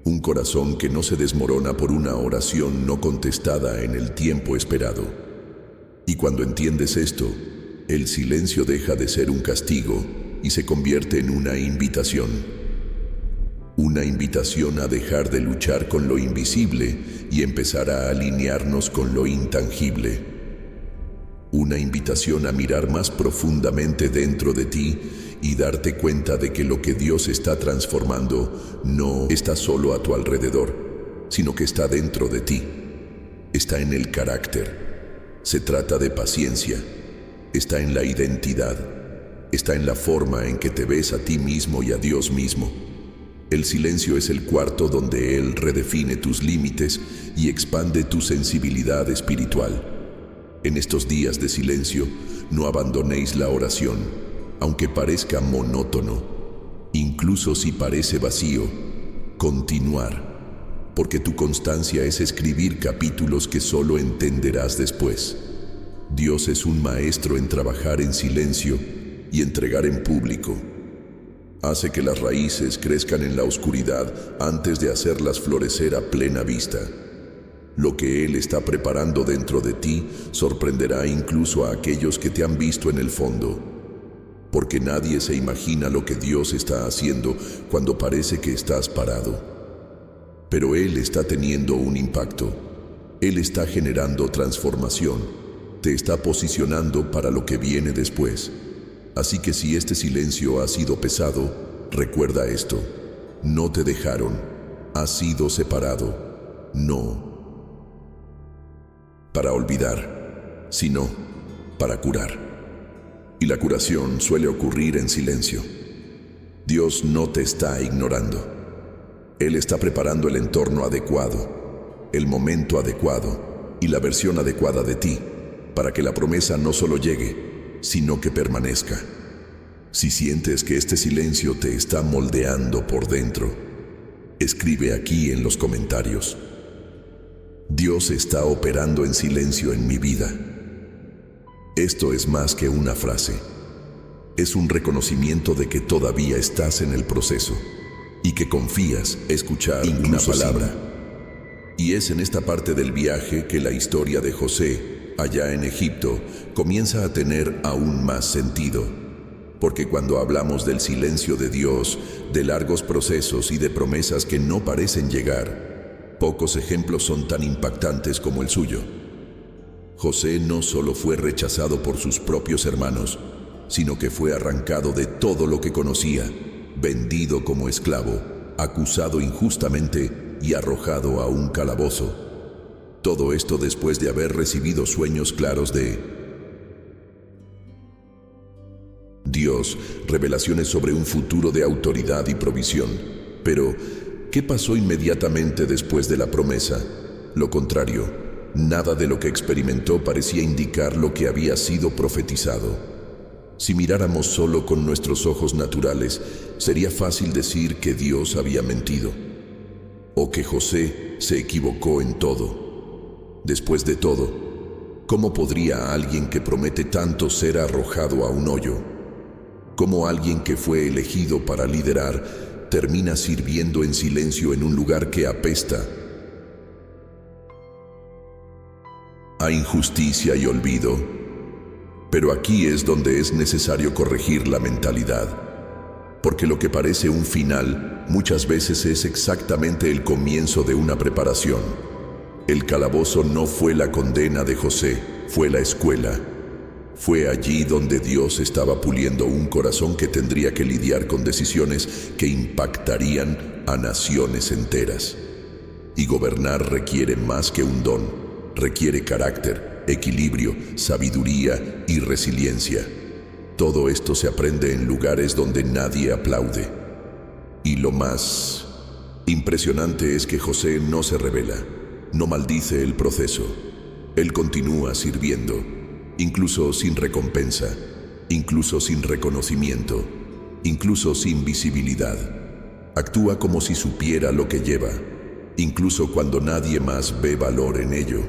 un corazón que no se desmorona por una oración no contestada en el tiempo esperado. Y cuando entiendes esto, el silencio deja de ser un castigo y se convierte en una invitación. Una invitación a dejar de luchar con lo invisible y empezar a alinearnos con lo intangible. Una invitación a mirar más profundamente dentro de ti y darte cuenta de que lo que Dios está transformando no está solo a tu alrededor, sino que está dentro de ti. Está en el carácter. Se trata de paciencia. Está en la identidad. Está en la forma en que te ves a ti mismo y a Dios mismo. El silencio es el cuarto donde Él redefine tus límites y expande tu sensibilidad espiritual. En estos días de silencio, no abandonéis la oración, aunque parezca monótono, incluso si parece vacío. Continuar, porque tu constancia es escribir capítulos que solo entenderás después. Dios es un maestro en trabajar en silencio y entregar en público. Hace que las raíces crezcan en la oscuridad antes de hacerlas florecer a plena vista. Lo que Él está preparando dentro de ti sorprenderá incluso a aquellos que te han visto en el fondo, porque nadie se imagina lo que Dios está haciendo cuando parece que estás parado. Pero Él está teniendo un impacto. Él está generando transformación. Te está posicionando para lo que viene después. Así que si este silencio ha sido pesado, recuerda esto: no te dejaron, has sido separado, no para olvidar, sino para curar. Y la curación suele ocurrir en silencio. Dios no te está ignorando. Él está preparando el entorno adecuado, el momento adecuado y la versión adecuada de ti, para que la promesa no solo llegue, sino que permanezca. Si sientes que este silencio te está moldeando por dentro, escribe aquí en los comentarios: Dios está operando en silencio en mi vida. Esto es más que una frase. Es un reconocimiento de que todavía estás en el proceso y que confías escuchar una palabra. Y es en esta parte del viaje que la historia de José, allá en Egipto, comienza a tener aún más sentido. Porque cuando hablamos del silencio de Dios, de largos procesos y de promesas que no parecen llegar, pocos ejemplos son tan impactantes como el suyo. José no solo fue rechazado por sus propios hermanos, sino que fue arrancado de todo lo que conocía, vendido como esclavo, acusado injustamente y arrojado a un calabozo. Todo esto después de haber recibido sueños claros de Dios, revelaciones sobre un futuro de autoridad y provisión. Pero, ¿qué pasó inmediatamente después de la promesa? Lo contrario, nada de lo que experimentó parecía indicar lo que había sido profetizado. Si miráramos solo con nuestros ojos naturales, sería fácil decir que Dios había mentido, o que José se equivocó en todo. Después de todo, ¿cómo podría alguien que promete tanto ser arrojado a un hoyo? ¿Cómo alguien que fue elegido para liderar termina sirviendo en silencio en un lugar que apesta a injusticia y olvido? Pero aquí es donde es necesario corregir la mentalidad, porque lo que parece un final muchas veces es exactamente el comienzo de una preparación. El calabozo no fue la condena de José, fue la escuela. Fue allí donde Dios estaba puliendo un corazón que tendría que lidiar con decisiones que impactarían a naciones enteras. Y gobernar requiere más que un don, requiere carácter, equilibrio, sabiduría y resiliencia. Todo esto se aprende en lugares donde nadie aplaude. Y lo más impresionante es que José no se rebela, no maldice el proceso. Él continúa sirviendo, incluso sin recompensa. incluso sin reconocimiento, incluso sin visibilidad. Actúa como si supiera lo que lleva, incluso cuando nadie más ve valor en ello.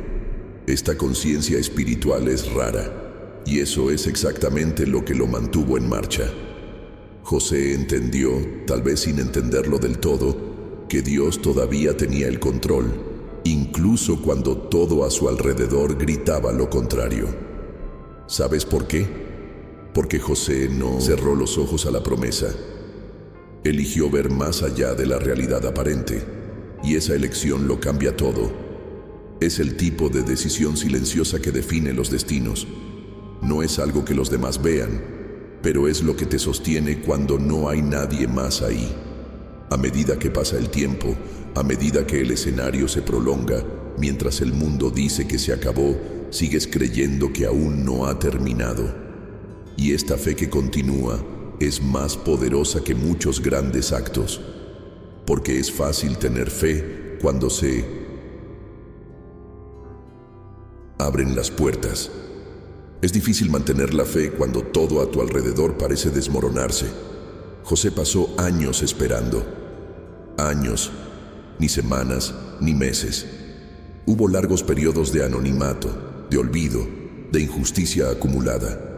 Esta conciencia espiritual es rara, y eso es exactamente lo que lo mantuvo en marcha. José entendió, tal vez sin entenderlo del todo, que Dios todavía tenía el control, incluso cuando todo a su alrededor gritaba lo contrario. ¿Sabes por qué? Porque José no cerró los ojos a la promesa. Eligió ver más allá de la realidad aparente, y esa elección lo cambia todo. Es el tipo de decisión silenciosa que define los destinos. No es algo que los demás vean, pero es lo que te sostiene cuando no hay nadie más ahí. A medida que pasa el tiempo, a medida que el escenario se prolonga, mientras el mundo dice que se acabó, sigues creyendo que aún no ha terminado. Y esta fe que continúa es más poderosa que muchos grandes actos, porque es fácil tener fe cuando se abren las puertas. Es difícil mantener la fe cuando todo a tu alrededor parece desmoronarse. José pasó años esperando. Años, ni semanas, ni meses. Hubo largos periodos de anonimato, de olvido, de injusticia acumulada.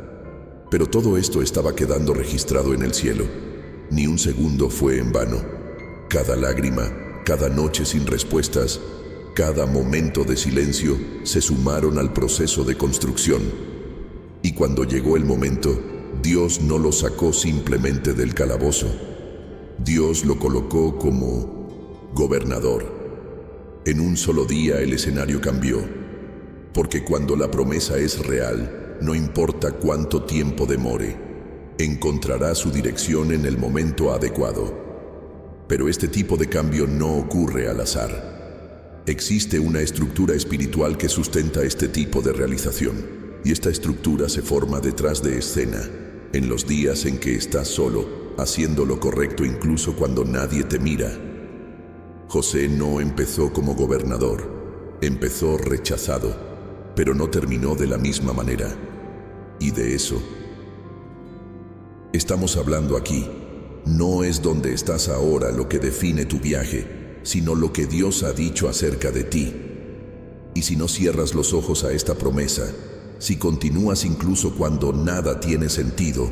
Pero todo esto estaba quedando registrado en el cielo. Ni un segundo fue en vano. Cada lágrima, cada noche sin respuestas, cada momento de silencio se sumaron al proceso de construcción. Y cuando llegó el momento, Dios no lo sacó simplemente del calabozo. Dios lo colocó como gobernador. En un solo día el escenario cambió, porque cuando la promesa es real, no importa cuánto tiempo demore, encontrará su dirección en el momento adecuado. Pero este tipo de cambio no ocurre al azar. Existe una estructura espiritual que sustenta este tipo de realización. Y esta estructura se forma detrás de escena, en los días en que estás solo, haciendo lo correcto incluso cuando nadie te mira. José no empezó como gobernador, empezó rechazado, pero no terminó de la misma manera. Y de eso estamos hablando aquí. No es donde estás ahora lo que define tu viaje, sino lo que Dios ha dicho acerca de ti. Y si no cierras los ojos a esta promesa, si continúas incluso cuando nada tiene sentido,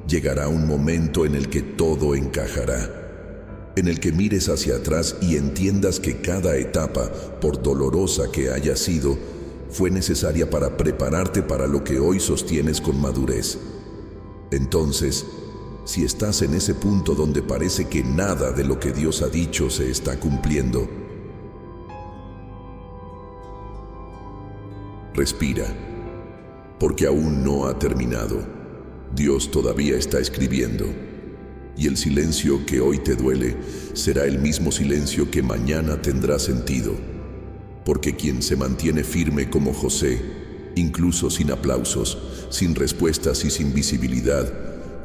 llegará un momento en el que todo encajará, en el que mires hacia atrás y entiendas que cada etapa, por dolorosa que haya sido, fue necesaria para prepararte para lo que hoy sostienes con madurez. Entonces, si estás en ese punto donde parece que nada de lo que Dios ha dicho se está cumpliendo, respira. Porque aún no ha terminado. Dios todavía está escribiendo. Y el silencio que hoy te duele será el mismo silencio que mañana tendrá sentido. Porque quien se mantiene firme como José, incluso sin aplausos, sin respuestas y sin visibilidad,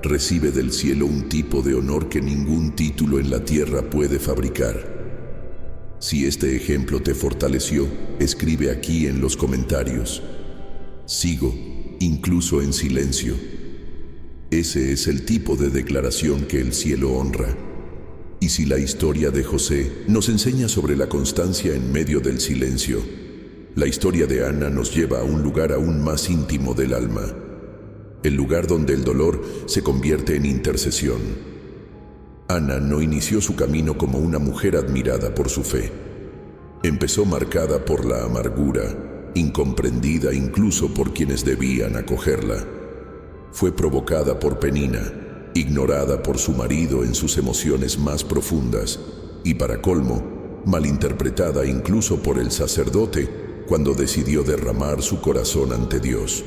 recibe del cielo un tipo de honor que ningún título en la tierra puede fabricar. Si este ejemplo te fortaleció, escribe aquí en los comentarios: sigo, incluso en silencio. Ese es el tipo de declaración que el cielo honra. Y si la historia de José nos enseña sobre la constancia en medio del silencio, la historia de Ana nos lleva a un lugar aún más íntimo del alma, el lugar donde el dolor se convierte en intercesión. Ana no inició su camino como una mujer admirada por su fe. Empezó marcada por la amargura, incomprendida incluso por quienes debían acogerla. Fue provocada por Penina, ignorada por su marido en sus emociones más profundas, y para colmo, malinterpretada incluso por el sacerdote cuando decidió derramar su corazón ante Dios.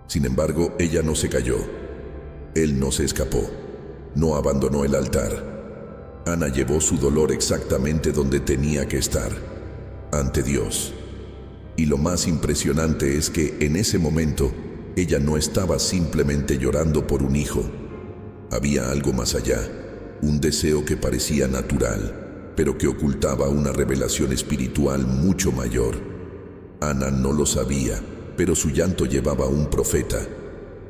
Sin embargo, ella no se cayó. Él no se escapó. No abandonó el altar. Ana llevó su dolor exactamente donde tenía que estar, ante Dios. Y lo más impresionante es que en ese momento ella no estaba simplemente llorando por un hijo. Había algo más allá, un deseo que parecía natural, pero que ocultaba una revelación espiritual mucho mayor. Ana no lo sabía, pero su llanto llevaba a un profeta.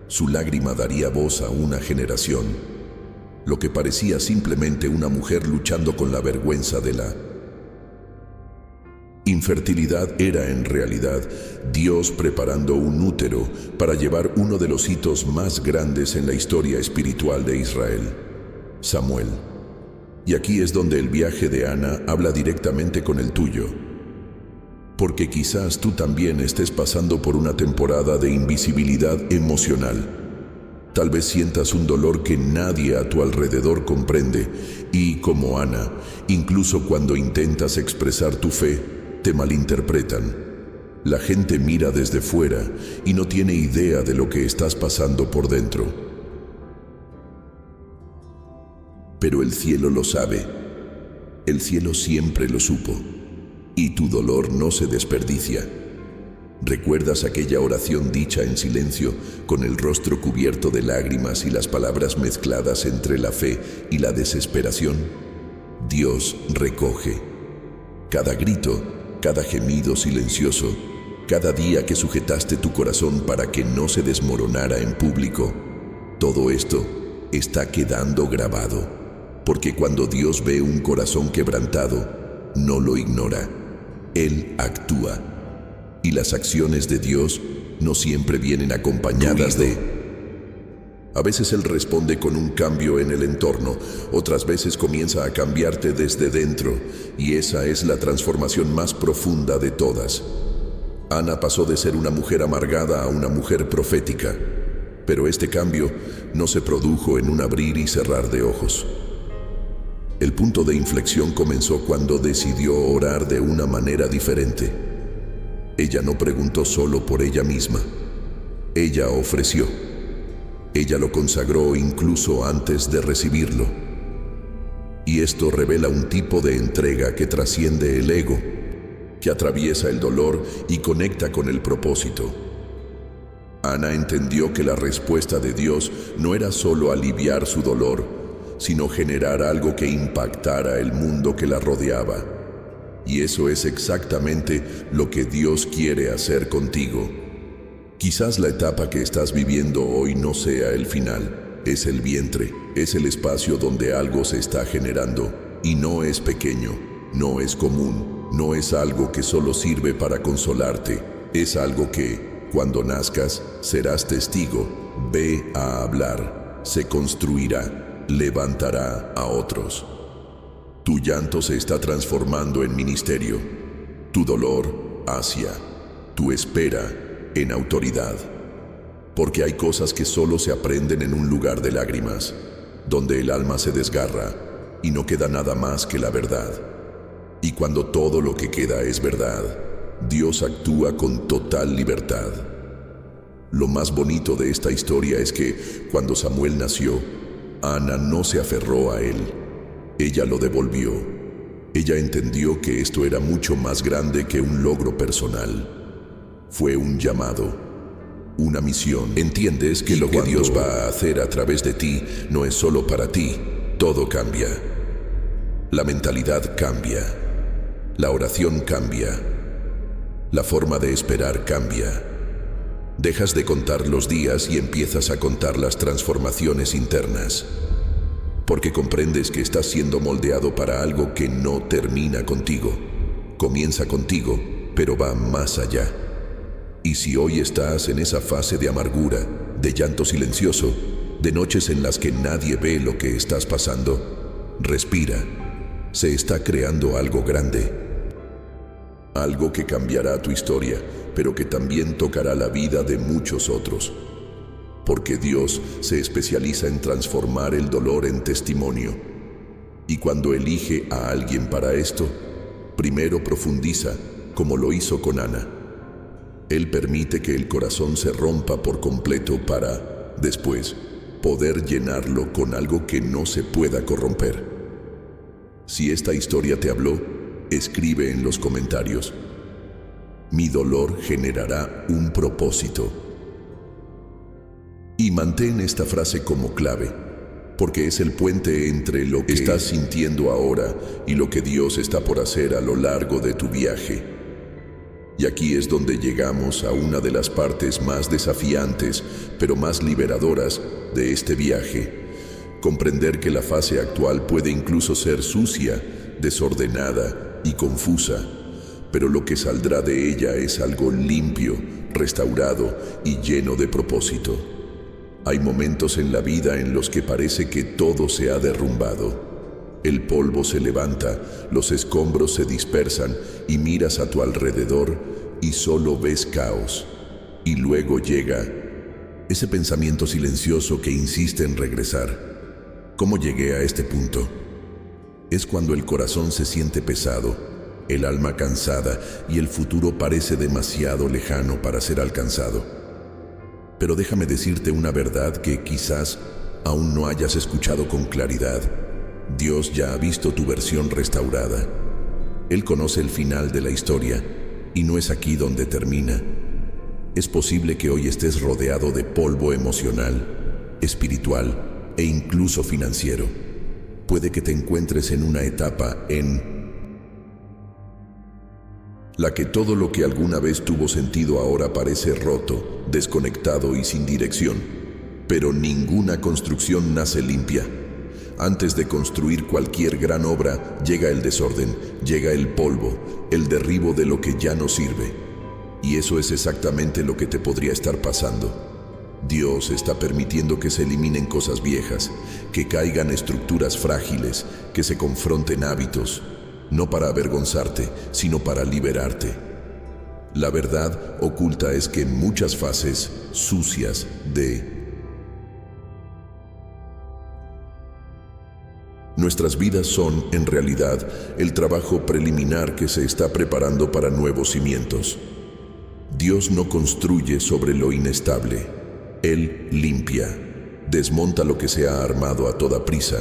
Su lágrima daría voz a una generación. Lo que parecía simplemente una mujer luchando con la vergüenza de la infertilidad era en realidad Dios preparando un útero para llevar uno de los hitos más grandes en la historia espiritual de Israel, Samuel. Y aquí es donde el viaje de Ana habla directamente con el tuyo. Porque quizás tú también estés pasando por una temporada de invisibilidad emocional. Tal vez sientas un dolor que nadie a tu alrededor comprende y, como Ana, incluso cuando intentas expresar tu fe, te malinterpretan. La gente mira desde fuera y no tiene idea de lo que estás pasando por dentro. Pero el cielo lo sabe. El cielo siempre lo supo. Y tu dolor no se desperdicia. ¿Recuerdas aquella oración dicha en silencio, con el rostro cubierto de lágrimas y las palabras mezcladas entre la fe y la desesperación? Dios recoge. Cada grito, cada gemido silencioso, cada día que sujetaste tu corazón para que no se desmoronara en público, todo esto está quedando grabado, porque cuando Dios ve un corazón quebrantado, no lo ignora. Él actúa. Y las acciones de Dios no siempre vienen acompañadas de... A veces Él responde con un cambio en el entorno, otras veces comienza a cambiarte desde dentro, y esa es la transformación más profunda de todas. Ana pasó de ser una mujer amargada a una mujer profética, pero este cambio no se produjo en un abrir y cerrar de ojos. El punto de inflexión comenzó cuando decidió orar de una manera diferente. Ella no preguntó solo por ella misma. Ella ofreció. Ella lo consagró incluso antes de recibirlo. Y esto revela un tipo de entrega que trasciende el ego, que atraviesa el dolor y conecta con el propósito. Ana entendió que la respuesta de Dios no era solo aliviar su dolor, sino generar algo que impactara el mundo que la rodeaba. Y eso es exactamente lo que Dios quiere hacer contigo. Quizás la etapa que estás viviendo hoy no sea el final, es el vientre, es el espacio donde algo se está generando, y no es pequeño, no es común, no es algo que solo sirve para consolarte, es algo que, cuando nazcas, serás testigo, ve a hablar, se construirá, levantará a otros. Tu llanto se está transformando en ministerio, tu dolor hacia, tu espera en autoridad. Porque hay cosas que solo se aprenden en un lugar de lágrimas, donde el alma se desgarra y no queda nada más que la verdad. Y cuando todo lo que queda es verdad, Dios actúa con total libertad. Lo más bonito de esta historia es que, cuando Samuel nació, Ana no se aferró a él. Ella lo devolvió. Ella entendió que esto era mucho más grande que un logro personal. Fue un llamado, una misión. Entiendes que lo que Dios va a hacer a través de ti no es solo para ti. Todo cambia. La mentalidad cambia. La oración cambia. La forma de esperar cambia. Dejas de contar los días y empiezas a contar las transformaciones internas. Porque comprendes que estás siendo moldeado para algo que no termina contigo. Comienza contigo, pero va más allá. Y si hoy estás en esa fase de amargura, de llanto silencioso, de noches en las que nadie ve lo que estás pasando, respira. Se está creando algo grande. Algo que cambiará tu historia, pero que también tocará la vida de muchos otros. Porque Dios se especializa en transformar el dolor en testimonio. Y cuando elige a alguien para esto, primero profundiza, como lo hizo con Ana. Él permite que el corazón se rompa por completo para, después, poder llenarlo con algo que no se pueda corromper. Si esta historia te habló, escribe en los comentarios: mi dolor generará un propósito. Y mantén esta frase como clave, porque es el puente entre lo que estás sintiendo ahora y lo que Dios está por hacer a lo largo de tu viaje. Y aquí es donde llegamos a una de las partes más desafiantes, pero más liberadoras de este viaje. Comprender que la fase actual puede incluso ser sucia, desordenada y confusa, pero lo que saldrá de ella es algo limpio, restaurado y lleno de propósito. Hay momentos en la vida en los que parece que todo se ha derrumbado. El polvo se levanta, los escombros se dispersan y miras a tu alrededor y solo ves caos. Y luego llega ese pensamiento silencioso que insiste en regresar. ¿Cómo llegué a este punto? Es cuando el corazón se siente pesado, el alma cansada y el futuro parece demasiado lejano para ser alcanzado. Pero déjame decirte una verdad que quizás aún no hayas escuchado con claridad. Dios ya ha visto tu versión restaurada. Él conoce el final de la historia y no es aquí donde termina. Es posible que hoy estés rodeado de polvo emocional, espiritual e incluso financiero. Puede que te encuentres en una etapa en la que todo lo que alguna vez tuvo sentido ahora parece roto, desconectado y sin dirección. Pero ninguna construcción nace limpia. Antes de construir cualquier gran obra, llega el desorden, llega el polvo, el derribo de lo que ya no sirve. Y eso es exactamente lo que te podría estar pasando. Dios está permitiendo que se eliminen cosas viejas, que caigan estructuras frágiles, que se confronten hábitos, no para avergonzarte, sino para liberarte. La verdad oculta es que en muchas fases sucias de nuestras vidas son, en realidad, el trabajo preliminar que se está preparando para nuevos cimientos. Dios no construye sobre lo inestable. Él limpia, desmonta lo que se ha armado a toda prisa,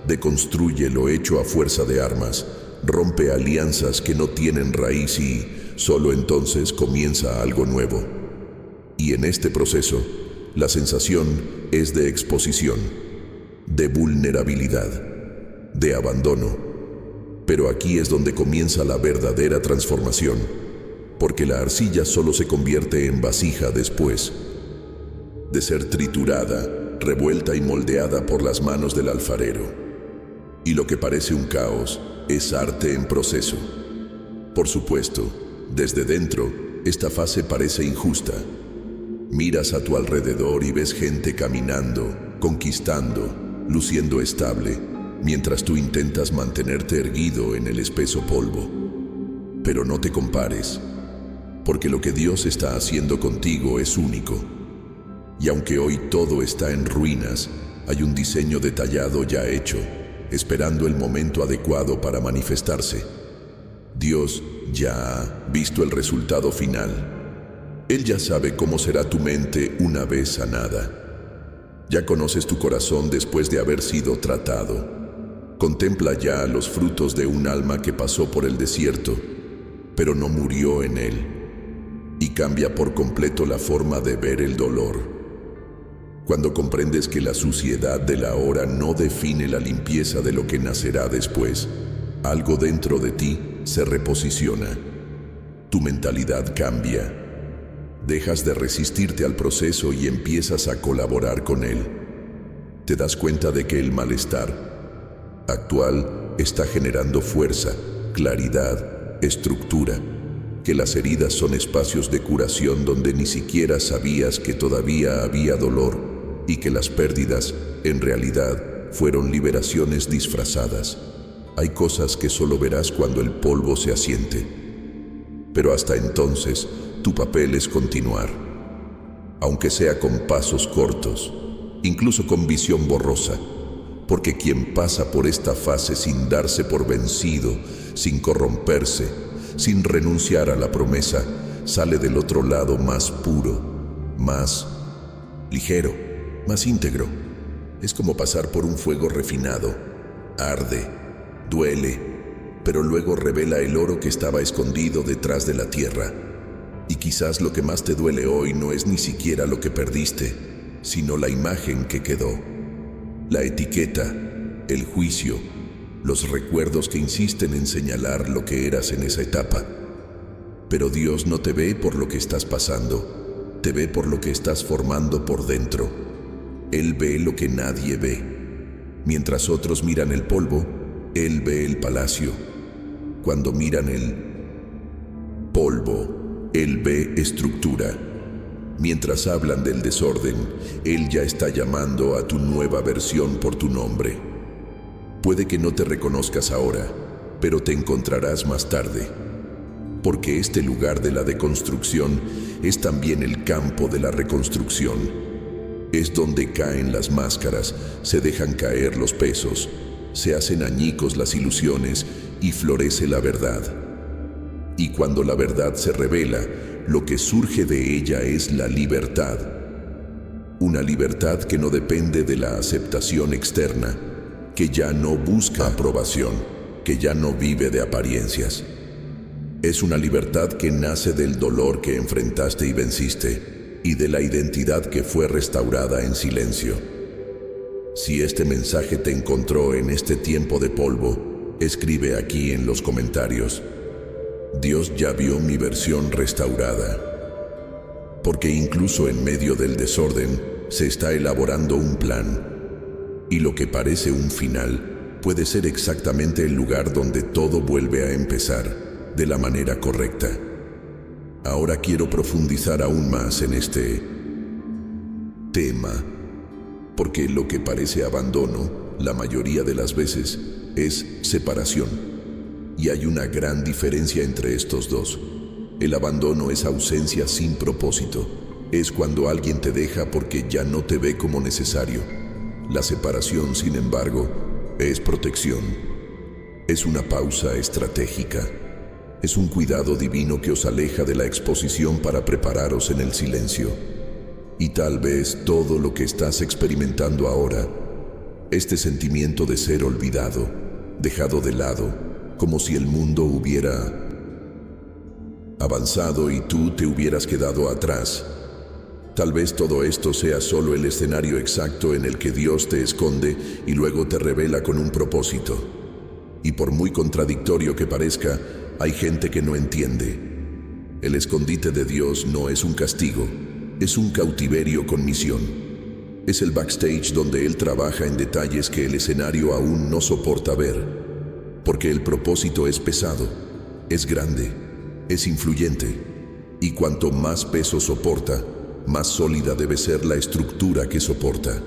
deconstruye lo hecho a fuerza de armas, rompe alianzas que no tienen raíz y solo entonces comienza algo nuevo. Y en este proceso, la sensación es de exposición, de vulnerabilidad, de abandono. Pero aquí es donde comienza la verdadera transformación, porque la arcilla solo se convierte en vasija después de ser triturada, revuelta y moldeada por las manos del alfarero. Y lo que parece un caos es arte en proceso. Por supuesto, desde dentro, esta fase parece injusta. Miras a tu alrededor y ves gente caminando, conquistando, luciendo estable, mientras tú intentas mantenerte erguido en el espeso polvo. Pero no te compares, porque lo que Dios está haciendo contigo es único. Y aunque hoy todo está en ruinas, hay un diseño detallado ya hecho, esperando el momento adecuado para manifestarse. Dios ya ha visto el resultado final. Él ya sabe cómo será tu mente una vez sanada. Ya conoces tu corazón después de haber sido tratado. Contempla ya los frutos de un alma que pasó por el desierto, pero no murió en él, y cambia por completo la forma de ver el dolor. Cuando comprendes que la suciedad de la hora no define la limpieza de lo que nacerá después, algo dentro de ti se reposiciona. Tu mentalidad cambia. Dejas de resistirte al proceso y empiezas a colaborar con él. Te das cuenta de que el malestar actual está generando fuerza, claridad, estructura, que las heridas son espacios de curación donde ni siquiera sabías que todavía había dolor y que las pérdidas, en realidad, fueron liberaciones disfrazadas. Hay cosas que solo verás cuando el polvo se asiente. Pero hasta entonces, tu papel es continuar, aunque sea con pasos cortos, incluso con visión borrosa, porque quien pasa por esta fase sin darse por vencido, sin corromperse, sin renunciar a la promesa, sale del otro lado más puro, más ligero, más íntegro. Es como pasar por un fuego refinado. Arde, duele, pero luego revela el oro que estaba escondido detrás de la tierra. Y quizás lo que más te duele hoy no es ni siquiera lo que perdiste, sino la imagen que quedó. La etiqueta, el juicio, los recuerdos que insisten en señalar lo que eras en esa etapa. Pero Dios no te ve por lo que estás pasando, te ve por lo que estás formando por dentro. Él ve lo que nadie ve. Mientras otros miran el polvo, Él ve el palacio. Cuando miran el polvo, Él ve estructura. Mientras hablan del desorden, Él ya está llamando a tu nueva versión por tu nombre. Puede que no te reconozcas ahora, pero te encontrarás más tarde. Porque este lugar de la deconstrucción es también el campo de la reconstrucción. Es donde caen las máscaras, se dejan caer los pesos, se hacen añicos las ilusiones y florece la verdad. Y cuando la verdad se revela, lo que surge de ella es la libertad. Una libertad que no depende de la aceptación externa, que ya no busca aprobación, que ya no vive de apariencias. Es una libertad que nace del dolor que enfrentaste y venciste, y de la identidad que fue restaurada en silencio. Si este mensaje te encontró en este tiempo de polvo, escribe aquí en los comentarios: Dios ya vio mi versión restaurada. Porque incluso en medio del desorden se está elaborando un plan. Y lo que parece un final puede ser exactamente el lugar donde todo vuelve a empezar de la manera correcta. Ahora quiero profundizar aún más en este tema, porque lo que parece abandono, la mayoría de las veces, es separación. Y hay una gran diferencia entre estos dos. El abandono es ausencia sin propósito. Es cuando alguien te deja porque ya no te ve como necesario. La separación, sin embargo, es protección. Es una pausa estratégica. Es un cuidado divino que os aleja de la exposición para prepararos en el silencio. Y tal vez todo lo que estás experimentando ahora, este sentimiento de ser olvidado, dejado de lado, como si el mundo hubiera avanzado y tú te hubieras quedado atrás. Tal vez todo esto sea solo el escenario exacto en el que Dios te esconde y luego te revela con un propósito. Y por muy contradictorio que parezca, hay gente que no entiende. El escondite de Dios no es un castigo, es un cautiverio con misión. Es el backstage donde Él trabaja en detalles que el escenario aún no soporta ver. Porque el propósito es pesado, es grande, es influyente. Y cuanto más peso soporta, más sólida debe ser la estructura que soporta.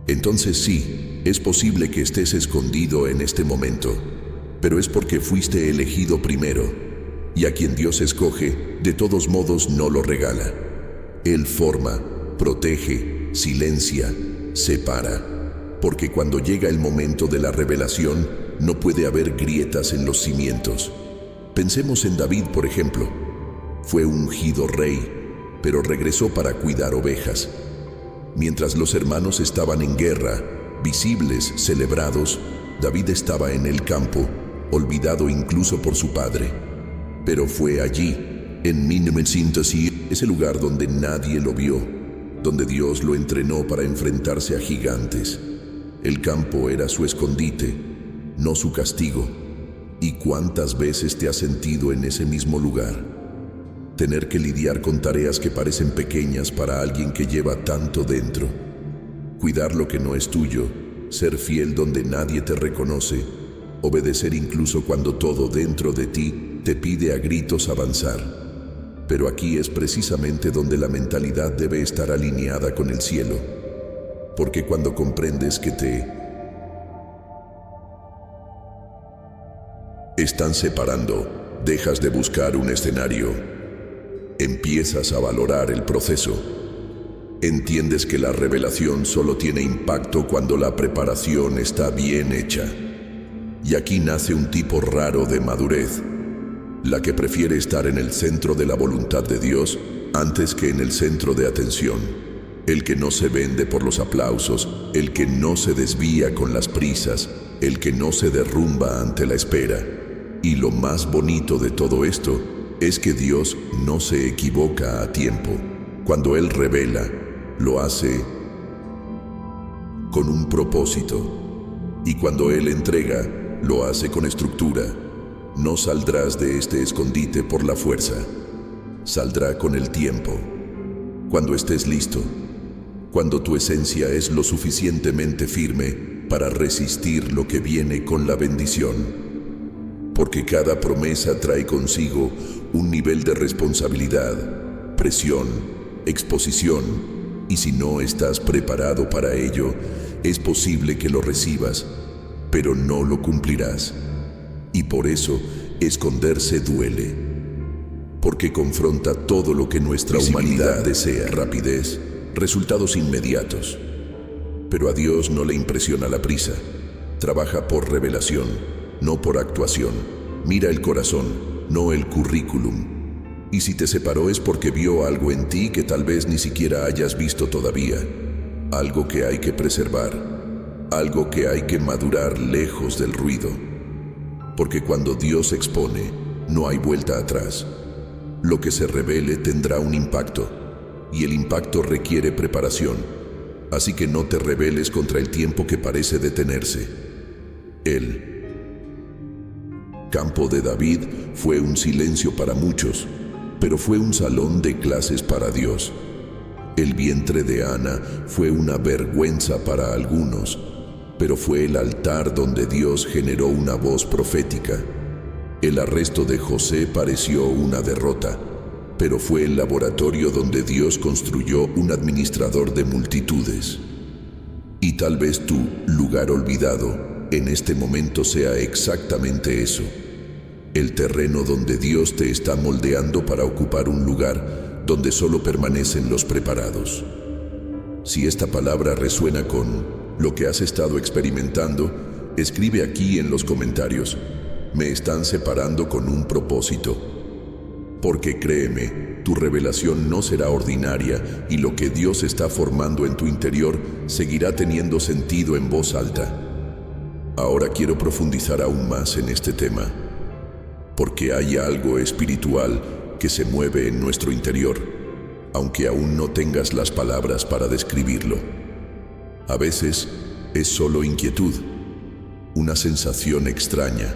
Entonces sí, es posible que estés escondido en este momento, pero es porque fuiste elegido primero, y a quien Dios escoge, de todos modos no lo regala. Él forma, protege, silencia, separa, porque cuando llega el momento de la revelación, no puede haber grietas en los cimientos. Pensemos en David, por ejemplo. Fue ungido rey, pero regresó para cuidar ovejas. Mientras los hermanos estaban en guerra, visibles, celebrados, David estaba en el campo, olvidado incluso por su padre. Pero fue allí, en 1900, ese lugar donde nadie lo vio, donde Dios lo entrenó para enfrentarse a gigantes. El campo era su escondite, no su castigo. ¿Y cuántas veces te has sentido en ese mismo lugar? Tener que lidiar con tareas que parecen pequeñas para alguien que lleva tanto dentro. Cuidar lo que no es tuyo, ser fiel donde nadie te reconoce, obedecer incluso cuando todo dentro de ti te pide a gritos avanzar. Pero aquí es precisamente donde la mentalidad debe estar alineada con el cielo. Porque cuando comprendes que te están separando, dejas de buscar un escenario. Empiezas a valorar el proceso. Entiendes que la revelación solo tiene impacto cuando la preparación está bien hecha. Y aquí nace un tipo raro de madurez, la que prefiere estar en el centro de la voluntad de Dios antes que en el centro de atención. El que no se vende por los aplausos, el que no se desvía con las prisas, el que no se derrumba ante la espera. Y lo más bonito de todo esto es que Dios no se equivoca a tiempo. Cuando Él revela, lo hace con un propósito. Y cuando Él entrega, lo hace con estructura. No saldrás de este escondite por la fuerza. Saldrá con el tiempo. Cuando estés listo. Cuando tu esencia es lo suficientemente firme para resistir lo que viene con la bendición. Porque cada promesa trae consigo un nivel de responsabilidad, presión, exposición, y si no estás preparado para ello, es posible que lo recibas, pero no lo cumplirás. Y por eso, esconderse duele, porque confronta todo lo que nuestra humanidad desea: rapidez, resultados inmediatos. Pero a Dios no le impresiona la prisa. Trabaja por revelación, no por actuación. Mira el corazón, no el currículum. Y si te separó es porque vio algo en ti que tal vez ni siquiera hayas visto todavía. Algo que hay que preservar, algo que hay que madurar lejos del ruido. Porque cuando Dios expone, no hay vuelta atrás. Lo que se revele tendrá un impacto, y el impacto requiere preparación. Así que no te rebeles contra el tiempo que parece detenerse. El campo de David fue un silencio para muchos, pero fue un salón de clases para Dios. El vientre de Ana fue una vergüenza para algunos, pero fue el altar donde Dios generó una voz profética. El arresto de José pareció una derrota, pero fue el laboratorio donde Dios construyó un administrador de multitudes. Y tal vez tu lugar olvidado en este momento sea exactamente eso: el terreno donde Dios te está moldeando para ocupar un lugar donde solo permanecen los preparados. Si esta palabra resuena con lo que has estado experimentando, escribe aquí en los comentarios: me están separando con un propósito. Porque créeme, tu revelación no será ordinaria y lo que Dios está formando en tu interior seguirá teniendo sentido en voz alta. Ahora quiero profundizar aún más en este tema, porque hay algo espiritual que se mueve en nuestro interior, aunque aún no tengas las palabras para describirlo. A veces es solo inquietud, una sensación extraña,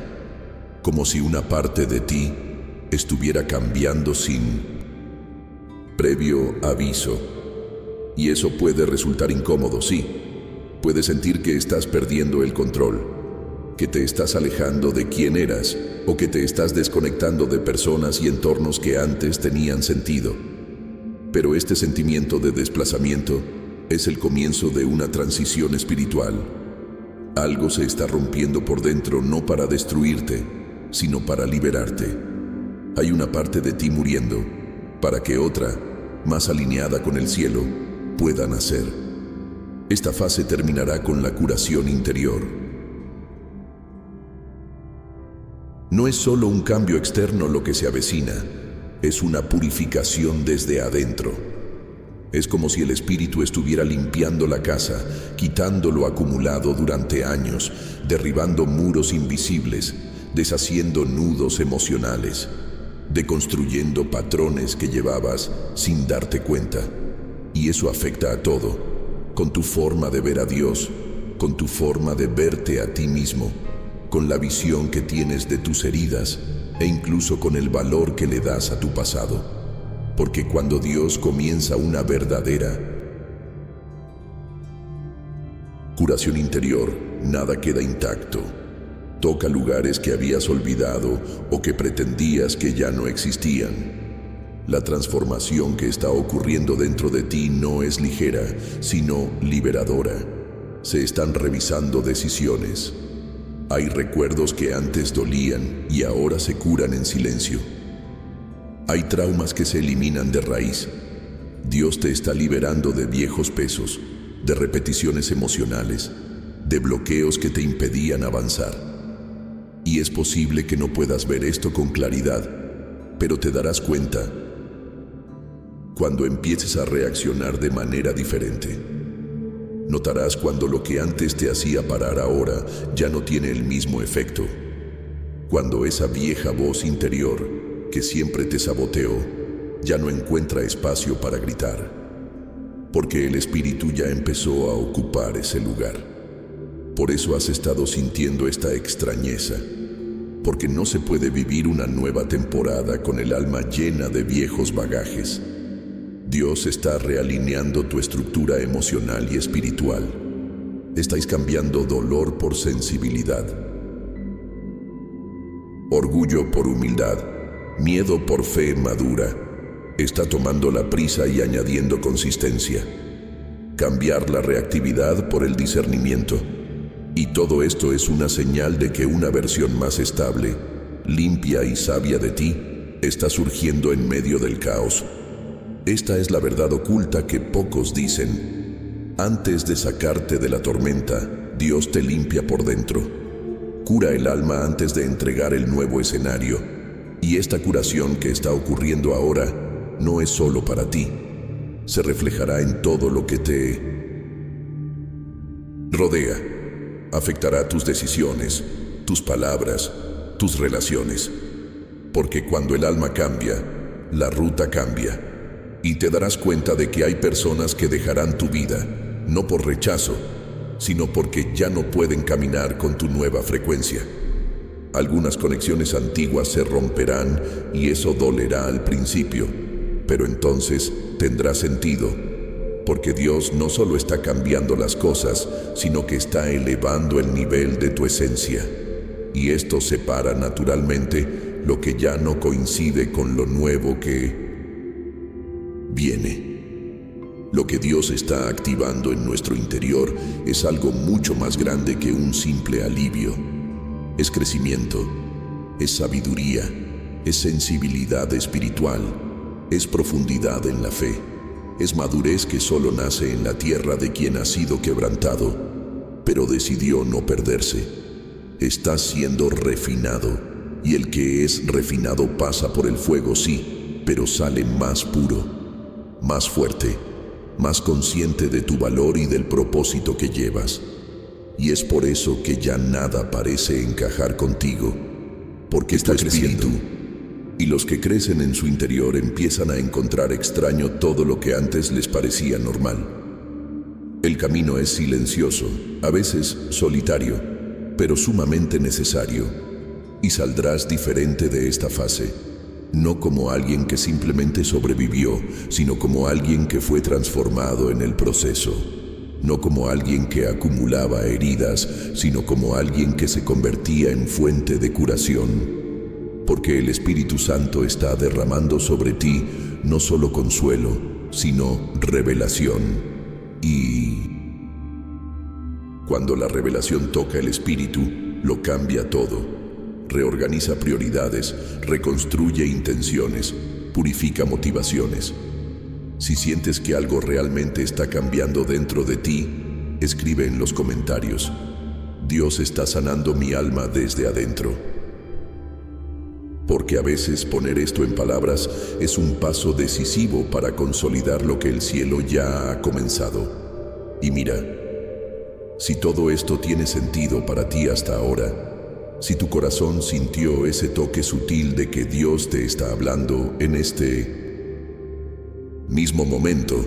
como si una parte de ti estuviera cambiando sin previo aviso. Y eso puede resultar incómodo, sí. Puedes sentir que estás perdiendo el control, que te estás alejando de quién eras o que te estás desconectando de personas y entornos que antes tenían sentido. Pero este sentimiento de desplazamiento es el comienzo de una transición espiritual. Algo se está rompiendo por dentro, no para destruirte, sino para liberarte. Hay una parte de ti muriendo para que otra, más alineada con el cielo, pueda nacer. Esta fase terminará con la curación interior. No es solo un cambio externo lo que se avecina, es una purificación desde adentro. Es como si el espíritu estuviera limpiando la casa, quitando lo acumulado durante años, derribando muros invisibles, deshaciendo nudos emocionales, deconstruyendo patrones que llevabas sin darte cuenta. Y eso afecta a todo, con tu forma de ver a Dios, con tu forma de verte a ti mismo, con la visión que tienes de tus heridas e incluso con el valor que le das a tu pasado. Porque cuando Dios comienza una verdadera curación interior, nada queda intacto. Toca lugares que habías olvidado o que pretendías que ya no existían. La transformación que está ocurriendo dentro de ti no es ligera, sino liberadora. Se están revisando decisiones. Hay recuerdos que antes dolían y ahora se curan en silencio. Hay traumas que se eliminan de raíz. Dios te está liberando de viejos pesos, de repeticiones emocionales, de bloqueos que te impedían avanzar. Y es posible que no puedas ver esto con claridad, pero te darás cuenta cuando empieces a reaccionar de manera diferente. Notarás cuando lo que antes te hacía parar ahora ya no tiene el mismo efecto. Cuando esa vieja voz interior que siempre te saboteó ya no encuentra espacio para gritar, porque el espíritu ya empezó a ocupar ese lugar. Por eso has estado sintiendo esta extrañeza, porque no se puede vivir una nueva temporada con el alma llena de viejos bagajes. Dios está realineando tu estructura emocional y espiritual. Estáis cambiando dolor por sensibilidad, orgullo por humildad, miedo por fe madura. Está tomando la prisa y añadiendo consistencia. Cambiar la reactividad por el discernimiento. Y todo esto es una señal de que una versión más estable, limpia y sabia de ti está surgiendo en medio del caos. Esta es la verdad oculta que pocos dicen. Antes de sacarte de la tormenta, Dios te limpia por dentro. Cura el alma antes de entregar el nuevo escenario. Y esta curación que está ocurriendo ahora no es solo para ti. Se reflejará en todo lo que te rodea. Afectará tus decisiones, tus palabras, tus relaciones. Porque cuando el alma cambia, la ruta cambia. Y te darás cuenta de que hay personas que dejarán tu vida, no por rechazo, sino porque ya no pueden caminar con tu nueva frecuencia. Algunas conexiones antiguas se romperán y eso dolerá al principio, pero entonces tendrá sentido, porque Dios no solo está cambiando las cosas, sino que está elevando el nivel de tu esencia. Y esto separa naturalmente lo que ya no coincide con lo nuevo que viene. Lo que Dios está activando en nuestro interior es algo mucho más grande que un simple alivio. Es crecimiento, es sabiduría, es sensibilidad espiritual, es profundidad en la fe, es madurez que solo nace en la tierra de quien ha sido quebrantado, pero decidió no perderse. Está siendo refinado, y el que es refinado pasa por el fuego, sí, pero sale más puro, más fuerte, más consciente de tu valor y del propósito que llevas. Y es por eso que ya nada parece encajar contigo, porque está creciendo. Y los que crecen en su interior empiezan a encontrar extraño todo lo que antes les parecía normal. El camino es silencioso, a veces solitario, pero sumamente necesario. Y saldrás diferente de esta fase, no como alguien que simplemente sobrevivió, sino como alguien que fue transformado en el proceso. No como alguien que acumulaba heridas, sino como alguien que se convertía en fuente de curación. Porque el Espíritu Santo está derramando sobre ti no solo consuelo, sino revelación. Y cuando la revelación toca el Espíritu, lo cambia todo. Reorganiza prioridades, reconstruye intenciones, purifica motivaciones. Si sientes que algo realmente está cambiando dentro de ti, escribe en los comentarios: Dios está sanando mi alma desde adentro. Porque a veces poner esto en palabras es un paso decisivo para consolidar lo que el cielo ya ha comenzado. Y mira, si todo esto tiene sentido para ti hasta ahora, si tu corazón sintió ese toque sutil de que Dios te está hablando en este mismo momento,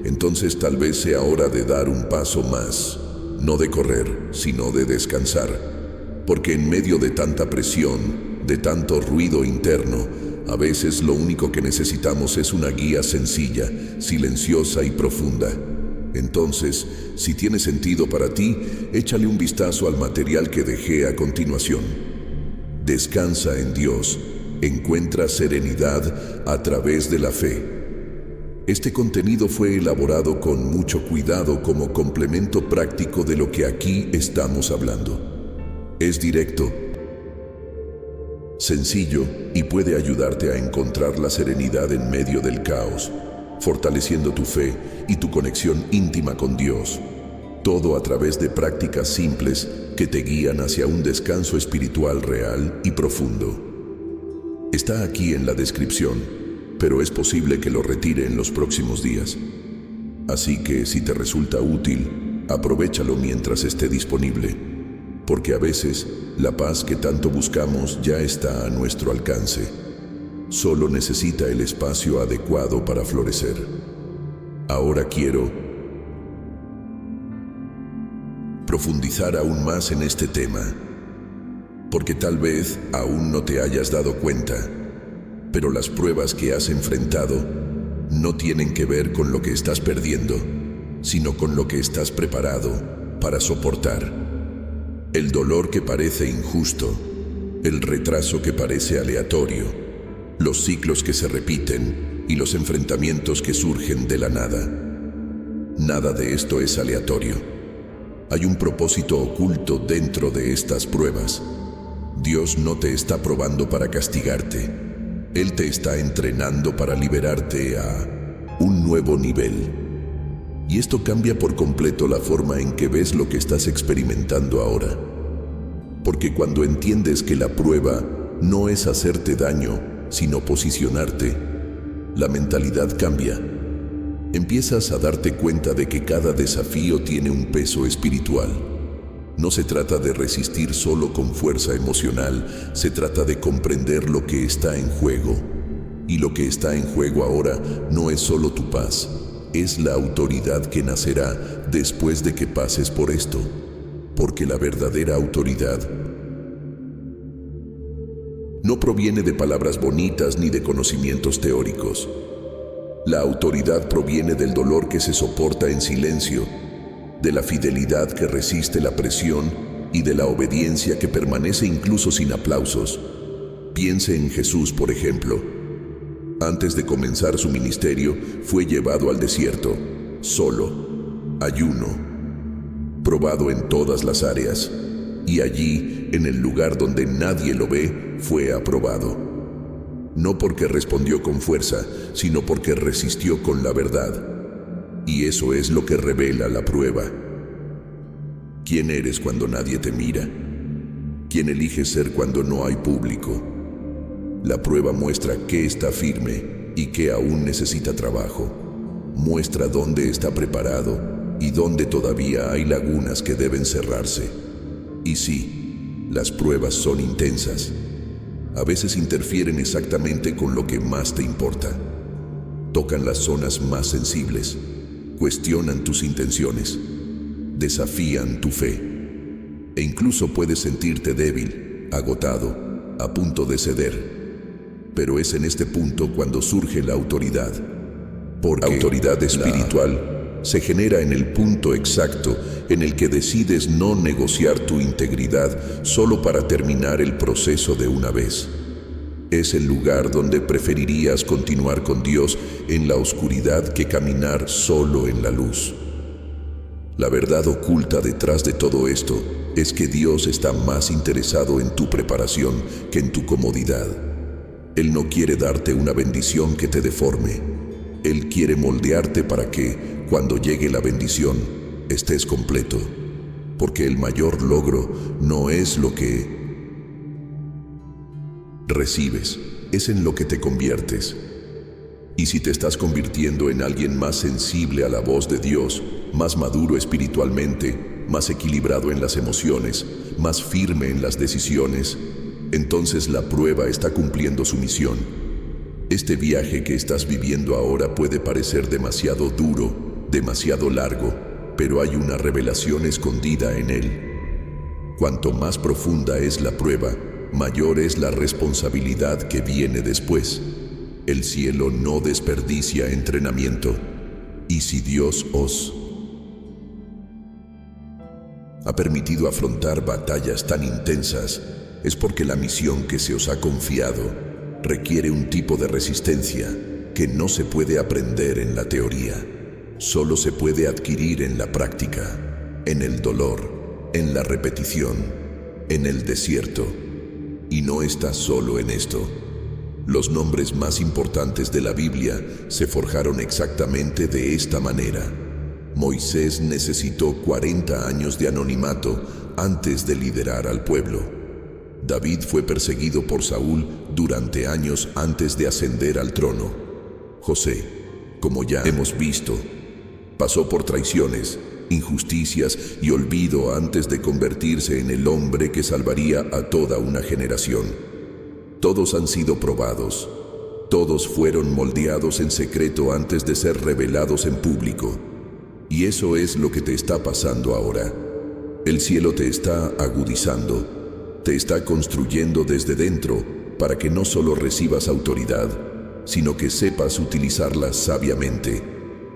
entonces tal vez sea hora de dar un paso más, no de correr, sino de descansar. Porque en medio de tanta presión, de tanto ruido interno, a veces lo único que necesitamos es una guía sencilla, silenciosa y profunda. Entonces, si tiene sentido para ti, échale un vistazo al material que dejé a continuación. Descansa en Dios, encuentra serenidad a través de la fe. Este contenido fue elaborado con mucho cuidado como complemento práctico de lo que aquí estamos hablando. Es directo, sencillo y puede ayudarte a encontrar la serenidad en medio del caos, fortaleciendo tu fe y tu conexión íntima con Dios. Todo a través de prácticas simples que te guían hacia un descanso espiritual real y profundo. Está aquí en la descripción, pero es posible que lo retire en los próximos días. Así que si te resulta útil, aprovéchalo mientras esté disponible, porque a veces la paz que tanto buscamos ya está a nuestro alcance. Solo necesita el espacio adecuado para florecer. Ahora quiero profundizar aún más en este tema, porque tal vez aún no te hayas dado cuenta, pero las pruebas que has enfrentado no tienen que ver con lo que estás perdiendo, sino con lo que estás preparado para soportar. El dolor que parece injusto, el retraso que parece aleatorio, los ciclos que se repiten y los enfrentamientos que surgen de la nada. Nada de esto es aleatorio. Hay un propósito oculto dentro de estas pruebas. Dios no te está probando para castigarte. Él te está entrenando para liberarte a un nuevo nivel. Y esto cambia por completo la forma en que ves lo que estás experimentando ahora. Porque cuando entiendes que la prueba no es hacerte daño, sino posicionarte, la mentalidad cambia. Empiezas a darte cuenta de que cada desafío tiene un peso espiritual. No se trata de resistir solo con fuerza emocional, se trata de comprender lo que está en juego. Y lo que está en juego ahora no es solo tu paz, es la autoridad que nacerá después de que pases por esto. Porque la verdadera autoridad no proviene de palabras bonitas ni de conocimientos teóricos. La autoridad proviene del dolor que se soporta en silencio, de la fidelidad que resiste la presión y de la obediencia que permanece incluso sin aplausos. Piense en Jesús, por ejemplo. Antes de comenzar su ministerio, fue llevado al desierto, solo, ayuno, probado en todas las áreas, y allí, en el lugar donde nadie lo ve, fue aprobado. No porque respondió con fuerza, sino porque resistió con la verdad. Y eso es lo que revela la prueba. ¿Quién eres cuando nadie te mira? ¿Quién eliges ser cuando no hay público? La prueba muestra qué está firme y qué aún necesita trabajo. Muestra dónde está preparado y dónde todavía hay lagunas que deben cerrarse. Y sí, las pruebas son intensas. A veces interfieren exactamente con lo que más te importa. Tocan las zonas más sensibles, cuestionan tus intenciones, desafían tu fe. E incluso puedes sentirte débil, agotado, a punto de ceder. Pero es en este punto cuando surge la autoridad. Porque autoridad espiritual se genera en el punto exacto en el que decides no negociar tu integridad solo para terminar el proceso de una vez. Es el lugar donde preferirías continuar con Dios en la oscuridad que caminar solo en la luz. La verdad oculta detrás de todo esto es que Dios está más interesado en tu preparación que en tu comodidad. Él no quiere darte una bendición que te deforme. Él quiere moldearte para que, cuando llegue la bendición, estés completo. Porque el mayor logro no es lo que recibes, es en lo que te conviertes. Y si te estás convirtiendo en alguien más sensible a la voz de Dios, más maduro espiritualmente, más equilibrado en las emociones, más firme en las decisiones, entonces la prueba está cumpliendo su misión. Este viaje que estás viviendo ahora puede parecer demasiado duro, demasiado largo, pero hay una revelación escondida en él. Cuanto más profunda es la prueba, mayor es la responsabilidad que viene después. El cielo no desperdicia entrenamiento. Y si Dios os ha permitido afrontar batallas tan intensas, es porque la misión que se os ha confiado requiere un tipo de resistencia que no se puede aprender en la teoría. Solo se puede adquirir en la práctica, en el dolor, en la repetición, en el desierto. Y no estás solo en esto. Los nombres más importantes de la Biblia se forjaron exactamente de esta manera. Moisés necesitó 40 años de anonimato antes de liderar al pueblo. David fue perseguido por Saúl durante años antes de ascender al trono. José, como ya hemos visto, pasó por traiciones, injusticias y olvido antes de convertirse en el hombre que salvaría a toda una generación. Todos han sido probados. Todos fueron moldeados en secreto antes de ser revelados en público. Y eso es lo que te está pasando ahora. El cielo te está agudizando. te está construyendo desde dentro para que no solo recibas autoridad, sino que sepas utilizarla sabiamente.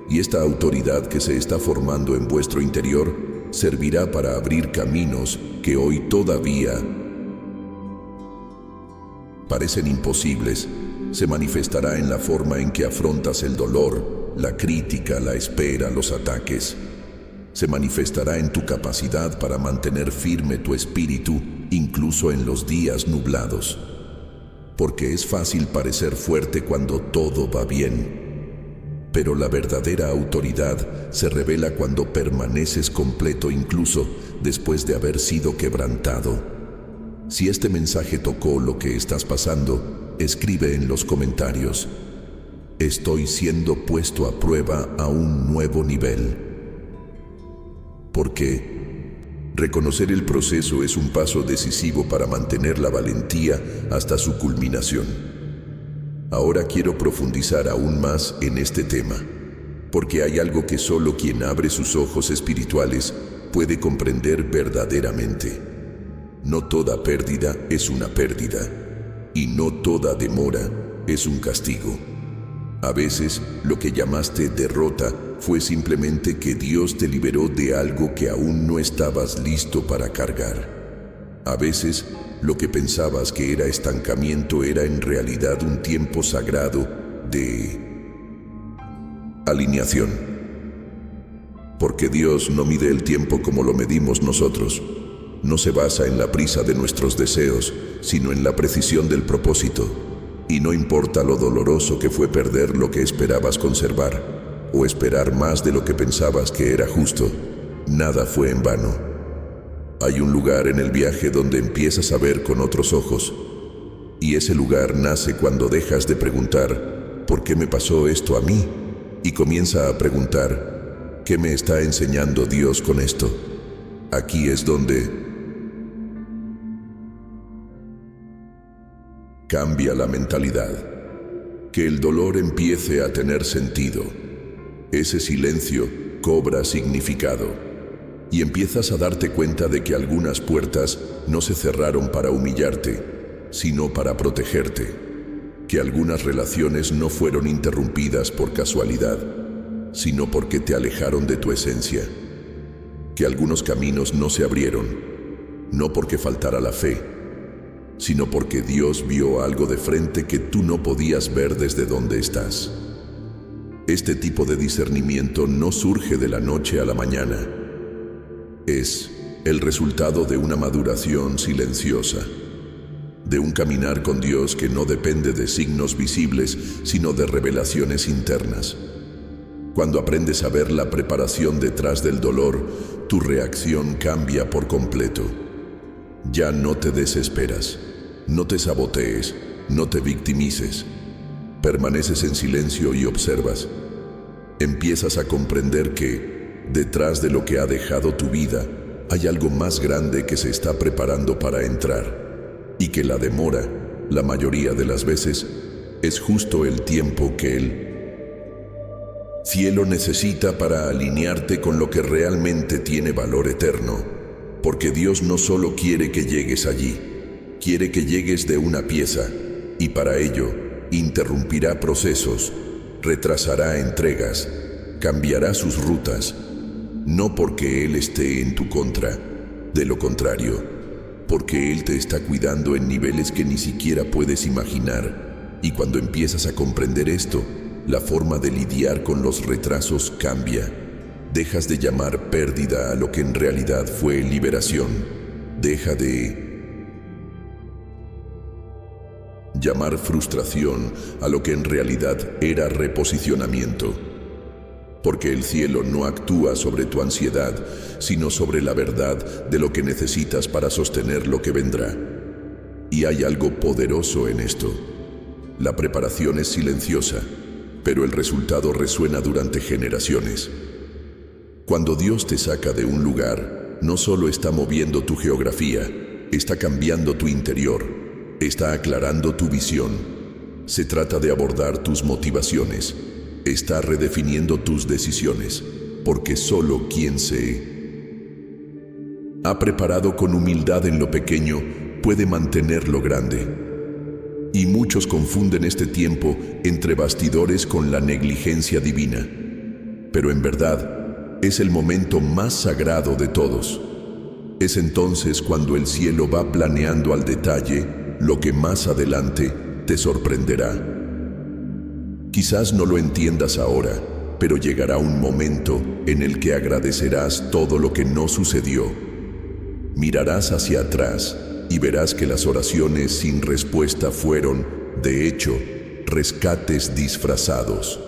Y esta autoridad que se está formando en vuestro interior servirá para abrir caminos que hoy todavía parecen imposibles. Se manifestará en la forma en que afrontas el dolor, la crítica, la espera, los ataques. Se manifestará en tu capacidad para mantener firme tu espíritu, incluso en los días nublados. Porque es fácil parecer fuerte cuando todo va bien. Pero la verdadera autoridad se revela cuando permaneces completo, incluso después de haber sido quebrantado. Si este mensaje tocó lo que estás pasando, escribe en los comentarios: estoy siendo puesto a prueba a un nuevo nivel. Porque reconocer el proceso es un paso decisivo para mantener la valentía hasta su culminación. Ahora quiero profundizar aún más en este tema, porque hay algo que solo quien abre sus ojos espirituales puede comprender verdaderamente. No toda pérdida es una pérdida, y no toda demora es un castigo. A veces, lo que llamaste derrota fue simplemente que Dios te liberó de algo que aún no estabas listo para cargar. A veces, lo que pensabas que era estancamiento era en realidad un tiempo sagrado de alineación. Porque Dios no mide el tiempo como lo medimos nosotros. No se basa en la prisa de nuestros deseos, sino en la precisión del propósito. Y no importa lo doloroso que fue perder lo que esperabas conservar, o esperar más de lo que pensabas que era justo, nada fue en vano. Hay un lugar en el viaje donde empiezas a ver con otros ojos, y ese lugar nace cuando dejas de preguntar ¿por qué me pasó esto a mí? Y comienza a preguntar ¿qué me está enseñando Dios con esto? Aquí es donde cambia la mentalidad, que el dolor empiece a tener sentido. Ese silencio cobra significado y empiezas a darte cuenta de que algunas puertas no se cerraron para humillarte, sino para protegerte, que algunas relaciones no fueron interrumpidas por casualidad, sino porque te alejaron de tu esencia, que algunos caminos no se abrieron, no porque faltara la fe, sino porque Dios vio algo de frente que tú no podías ver desde donde estás. Este tipo de discernimiento no surge de la noche a la mañana. Es el resultado de una maduración silenciosa, de un caminar con Dios que no depende de signos visibles, sino de revelaciones internas. Cuando aprendes a ver la preparación detrás del dolor, tu reacción cambia por completo. Ya no te desesperas, no te sabotees, no te victimices. Permaneces en silencio y observas. Empiezas a comprender que, detrás de lo que ha dejado tu vida, hay algo más grande que se está preparando para entrar, y que la demora, la mayoría de las veces, es justo el tiempo que el cielo necesita para alinearte con lo que realmente tiene valor eterno. Porque Dios no solo quiere que llegues allí, quiere que llegues de una pieza, y para ello interrumpirá procesos, retrasará entregas, cambiará sus rutas, no porque Él esté en tu contra, de lo contrario, porque Él te está cuidando en niveles que ni siquiera puedes imaginar, y cuando empiezas a comprender esto, la forma de lidiar con los retrasos cambia. Dejas de llamar pérdida a lo que en realidad fue liberación. Deja de llamar frustración a lo que en realidad era reposicionamiento. Porque el cielo no actúa sobre tu ansiedad, sino sobre la verdad de lo que necesitas para sostener lo que vendrá. Y hay algo poderoso en esto. La preparación es silenciosa, pero el resultado resuena durante generaciones. Cuando Dios te saca de un lugar, no solo está moviendo tu geografía, está cambiando tu interior, está aclarando tu visión. Se trata de abordar tus motivaciones, está redefiniendo tus decisiones, porque solo quien se ha preparado con humildad en lo pequeño puede mantenerlo grande. Y muchos confunden este tiempo entre bastidores con la negligencia divina. Pero en verdad, es el momento más sagrado de todos. Es entonces cuando el cielo va planeando al detalle lo que más adelante te sorprenderá. Quizás no lo entiendas ahora, pero llegará un momento en el que agradecerás todo lo que no sucedió. Mirarás hacia atrás y verás que las oraciones sin respuesta fueron, de hecho, rescates disfrazados.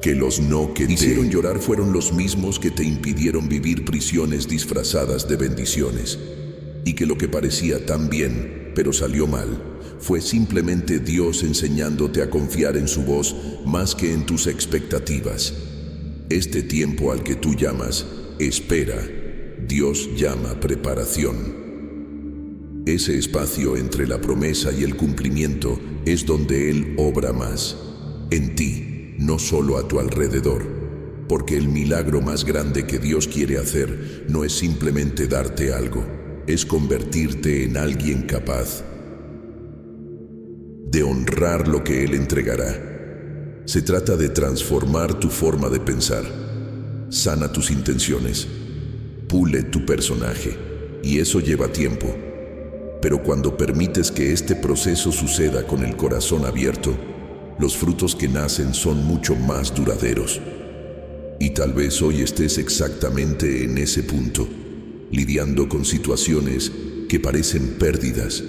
Que los no que te hicieron llorar fueron los mismos que te impidieron vivir prisiones disfrazadas de bendiciones. Y que lo que parecía tan bien, pero salió mal, fue simplemente Dios enseñándote a confiar en su voz más que en tus expectativas. Este tiempo al que tú llamas espera, Dios llama preparación. Ese espacio entre la promesa y el cumplimiento es donde Él obra más, en ti, no solo a tu alrededor, porque el milagro más grande que Dios quiere hacer no es simplemente darte algo, es convertirte en alguien capaz de honrar lo que Él entregará. Se trata de transformar tu forma de pensar, sana tus intenciones, pule tu personaje, y eso lleva tiempo. Pero cuando permites que este proceso suceda con el corazón abierto, los frutos que nacen son mucho más duraderos. Y tal vez hoy estés exactamente en ese punto, lidiando con situaciones que parecen pérdidas,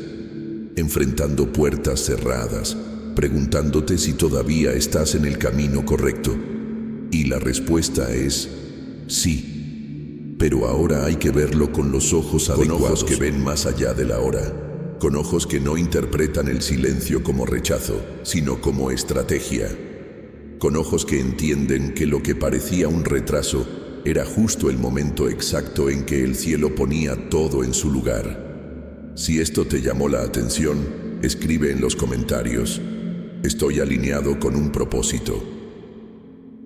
enfrentando puertas cerradas, preguntándote si todavía estás en el camino correcto. Y la respuesta es sí. Pero ahora hay que verlo con los ojos adecuados, con ojos que ven más allá de la hora, con ojos que no interpretan el silencio como rechazo, sino como estrategia, con ojos que entienden que lo que parecía un retraso era justo el momento exacto en que el cielo ponía todo en su lugar. Si esto te llamó la atención, escribe en los comentarios: estoy alineado con un propósito.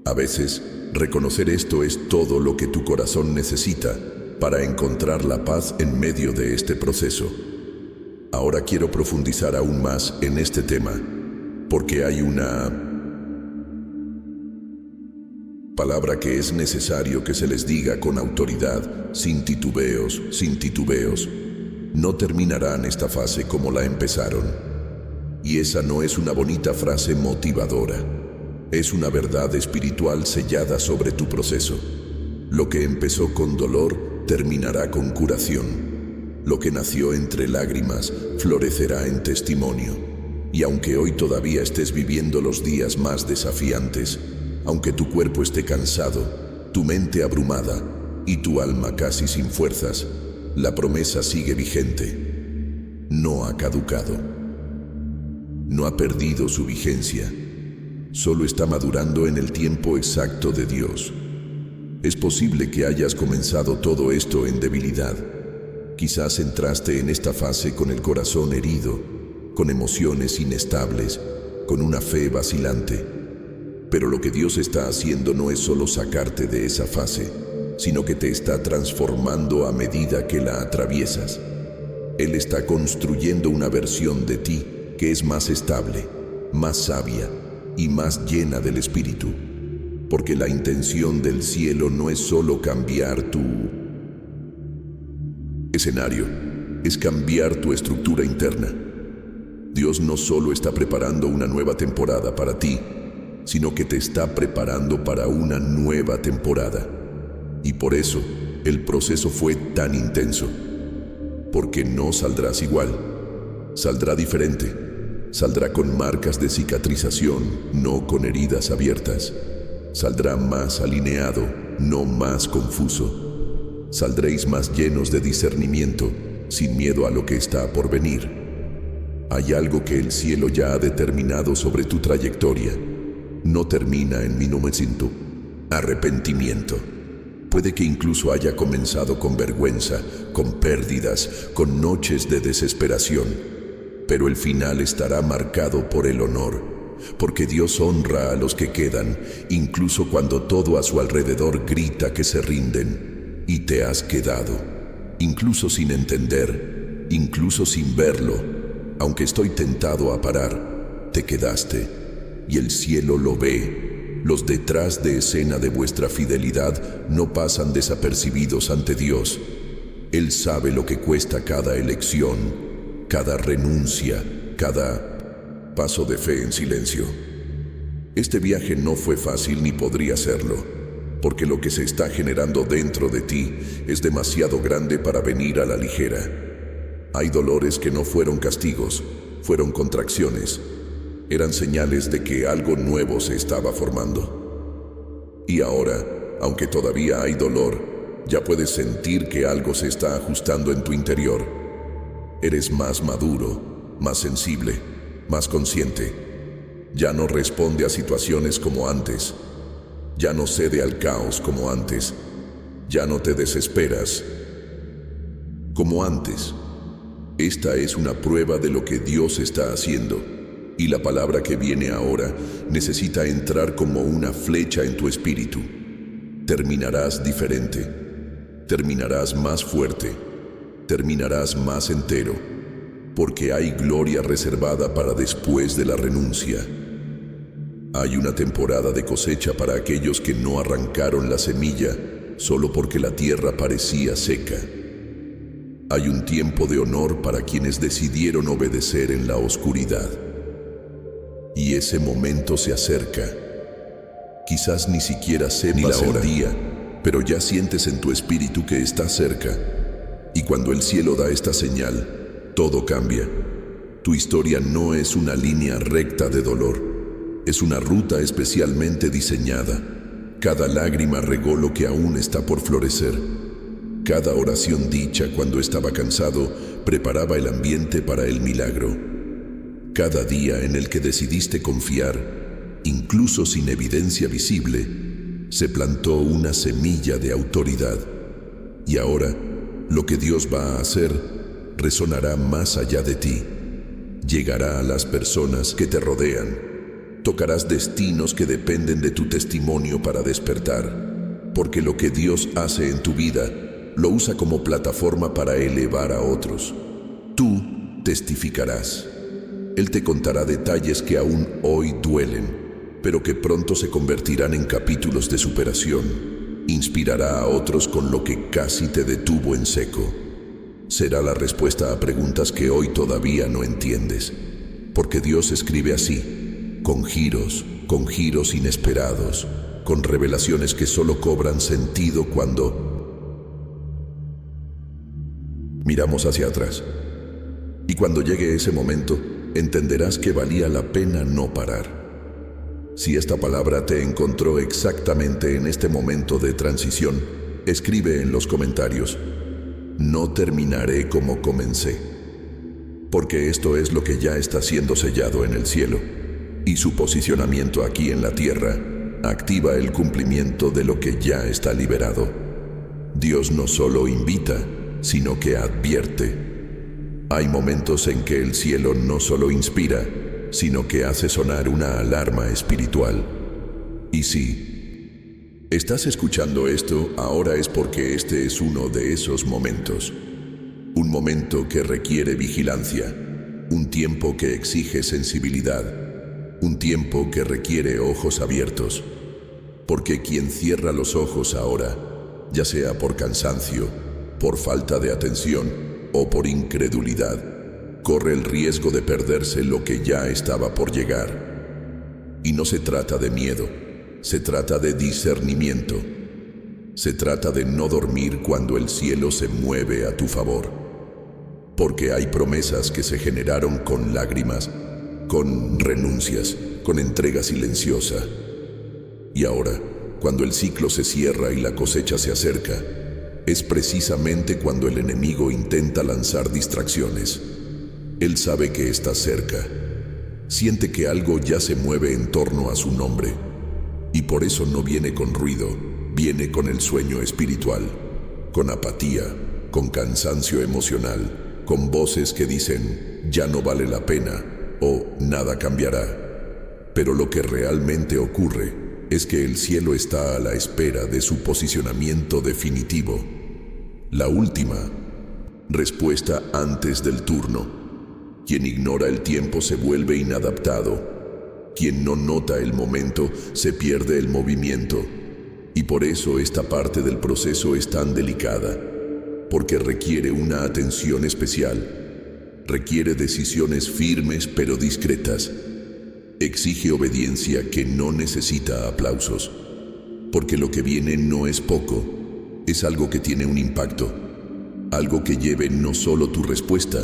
A veces, reconocer esto es todo lo que tu corazón necesita para encontrar la paz en medio de este proceso. Ahora quiero profundizar aún más en este tema, porque hay una palabra que es necesario que se les diga con autoridad, sin titubeos, sin titubeos. No terminarán esta fase como la empezaron. Y esa no es una bonita frase motivadora. Es una verdad espiritual sellada sobre tu proceso. Lo que empezó con dolor terminará con curación. Lo que nació entre lágrimas florecerá en testimonio. Y aunque hoy todavía estés viviendo los días más desafiantes, aunque tu cuerpo esté cansado, tu mente abrumada y tu alma casi sin fuerzas, la promesa sigue vigente. No ha caducado. No ha perdido su vigencia. Solo está madurando en el tiempo exacto de Dios. Es posible que hayas comenzado todo esto en debilidad. Quizás entraste en esta fase con el corazón herido, con emociones inestables, con una fe vacilante. Pero lo que Dios está haciendo no es solo sacarte de esa fase, sino que te está transformando a medida que la atraviesas. Él está construyendo una versión de ti que es más estable, más sabia y más llena del Espíritu, porque la intención del cielo no es solo cambiar tu escenario, es cambiar tu estructura interna. Dios no solo está preparando una nueva temporada para ti, sino que te está preparando para una nueva temporada. Y por eso el proceso fue tan intenso, porque no saldrás igual, saldrá diferente. Saldrá con marcas de cicatrización, no con heridas abiertas. Saldrá más alineado, no más confuso. Saldréis más llenos de discernimiento, sin miedo a lo que está por venir. Hay algo que el cielo ya ha determinado sobre tu trayectoria. No termina en mi momento. Arrepentimiento. Puede que incluso haya comenzado con vergüenza, con pérdidas, con noches de desesperación. Pero el final estará marcado por el honor, porque Dios honra a los que quedan, incluso cuando todo a su alrededor grita que se rinden. Y te has quedado, incluso sin entender, incluso sin verlo, aunque estoy tentado a parar, te quedaste, y el cielo lo ve. Los detrás de escena de vuestra fidelidad no pasan desapercibidos ante Dios. Él sabe lo que cuesta cada elección, cada renuncia, cada paso de fe en silencio. Este viaje no fue fácil ni podría serlo, porque lo que se está generando dentro de ti es demasiado grande para venir a la ligera. Hay dolores que no fueron castigos, fueron contracciones. Eran señales de que algo nuevo se estaba formando. Y ahora, aunque todavía hay dolor, ya puedes sentir que algo se está ajustando en tu interior. Eres más maduro, más sensible, más consciente. Ya no responde a situaciones como antes. Ya no cede al caos como antes. Ya no te desesperas como antes. Esta es una prueba de lo que Dios está haciendo. Y la palabra que viene ahora necesita entrar como una flecha en tu espíritu. Terminarás diferente. Terminarás más fuerte. Terminarás más entero. Porque hay gloria reservada para después de la renuncia. Hay una temporada de cosecha para aquellos que no arrancaron la semilla solo porque la tierra parecía seca. Hay un tiempo de honor para quienes decidieron obedecer en la oscuridad. Y ese momento se acerca. Quizás ni siquiera sepas el día, pero ya sientes en tu espíritu que está cerca. Y cuando el cielo da esta señal, todo cambia. Tu historia no es una línea recta de dolor, es una ruta especialmente diseñada. Cada lágrima regó lo que aún está por florecer. Cada oración dicha cuando estaba cansado preparaba el ambiente para el milagro. Cada día en el que decidiste confiar, incluso sin evidencia visible, se plantó una semilla de autoridad. Y ahora, lo que Dios va a hacer resonará más allá de ti. Llegará a las personas que te rodean. Tocarás destinos que dependen de tu testimonio para despertar. Porque lo que Dios hace en tu vida, lo usa como plataforma para elevar a otros. Tú testificarás. Él te contará detalles que aún hoy duelen, pero que pronto se convertirán en capítulos de superación. Inspirará a otros con lo que casi te detuvo en seco. Será la respuesta a preguntas que hoy todavía no entiendes. Porque Dios escribe así, con giros inesperados, con revelaciones que solo cobran sentido cuando miramos hacia atrás. Y cuando llegue ese momento, entenderás que valía la pena no parar. Si esta palabra te encontró exactamente en este momento de transición, escribe en los comentarios, no terminaré como comencé. Porque esto es lo que ya está siendo sellado en el cielo, y su posicionamiento aquí en la tierra activa el cumplimiento de lo que ya está liberado. Dios no solo invita, sino que advierte. Hay momentos en que el cielo no solo inspira, sino que hace sonar una alarma espiritual. Y si estás escuchando esto, ahora es porque este es uno de esos momentos. Un momento que requiere vigilancia, un tiempo que exige sensibilidad, un tiempo que requiere ojos abiertos. Porque quien cierra los ojos ahora, ya sea por cansancio, por falta de atención, o por incredulidad, corre el riesgo de perderse lo que ya estaba por llegar. Y no se trata de miedo, se trata de discernimiento. Se trata de no dormir cuando el cielo se mueve a tu favor. Porque hay promesas que se generaron con lágrimas, con renuncias, con entrega silenciosa. Y ahora, cuando el ciclo se cierra y la cosecha se acerca, es precisamente cuando el enemigo intenta lanzar distracciones. Él sabe que está cerca. Siente que algo ya se mueve en torno a su nombre. Y por eso no viene con ruido, viene con el sueño espiritual, con apatía, con cansancio emocional, con voces que dicen, ya no vale la pena, o nada cambiará. Pero lo que realmente ocurre es que el cielo está a la espera de su posicionamiento definitivo. La última respuesta antes del turno. Quien ignora el tiempo se vuelve inadaptado. Quien no nota el momento se pierde el movimiento. Y por eso esta parte del proceso es tan delicada, porque requiere una atención especial. Requiere decisiones firmes pero discretas. Exige obediencia que no necesita aplausos, porque lo que viene no es poco, es algo que tiene un impacto, algo que lleve no solo tu respuesta,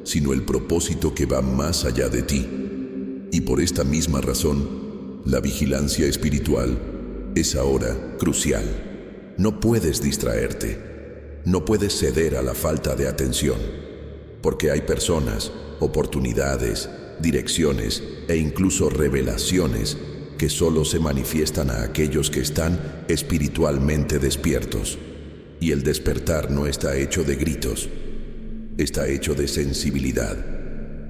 sino el propósito que va más allá de ti. Y por esta misma razón, la vigilancia espiritual es ahora crucial. No puedes distraerte, no puedes ceder a la falta de atención, porque hay personas, oportunidades, direcciones e incluso revelaciones que solo se manifiestan a aquellos que están espiritualmente despiertos. Y el despertar no está hecho de gritos, está hecho de sensibilidad,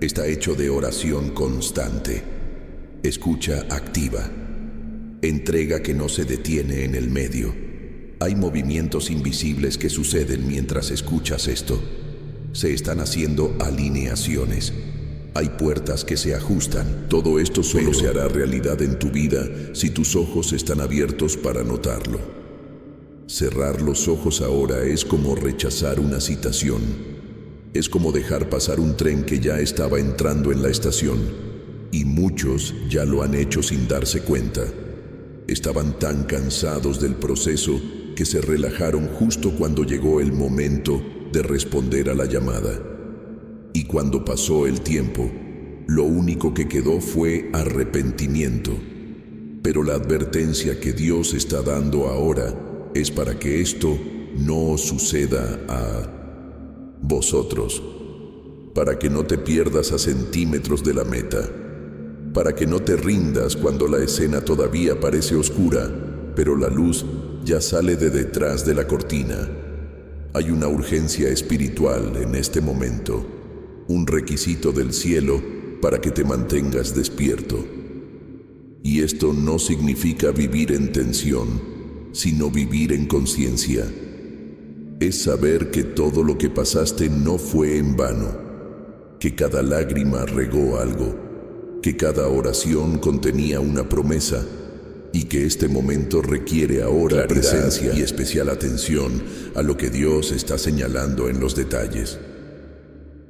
está hecho de oración constante, escucha activa, entrega que no se detiene en el medio. Hay movimientos invisibles que suceden mientras escuchas esto. Se están haciendo alineaciones. Hay puertas que se ajustan. Todo esto solo se hará realidad en tu vida si tus ojos están abiertos para notarlo. Cerrar los ojos ahora es como rechazar una citación. Es como dejar pasar un tren que ya estaba entrando en la estación. Y muchos ya lo han hecho sin darse cuenta. Estaban tan cansados del proceso que se relajaron justo cuando llegó el momento de responder a la llamada. Y cuando pasó el tiempo, lo único que quedó fue arrepentimiento. Pero la advertencia que Dios está dando ahora es para que esto no suceda a vosotros, para que no te pierdas a centímetros de la meta, para que no te rindas cuando la escena todavía parece oscura, pero la luz ya sale de detrás de la cortina. Hay una urgencia espiritual en este momento, un requisito del cielo para que te mantengas despierto. Y esto no significa vivir en tensión, sino vivir en conciencia. Es saber que todo lo que pasaste no fue en vano, que cada lágrima regó algo, que cada oración contenía una promesa, y que este momento requiere ahora presencia y especial atención a lo que Dios está señalando en los detalles.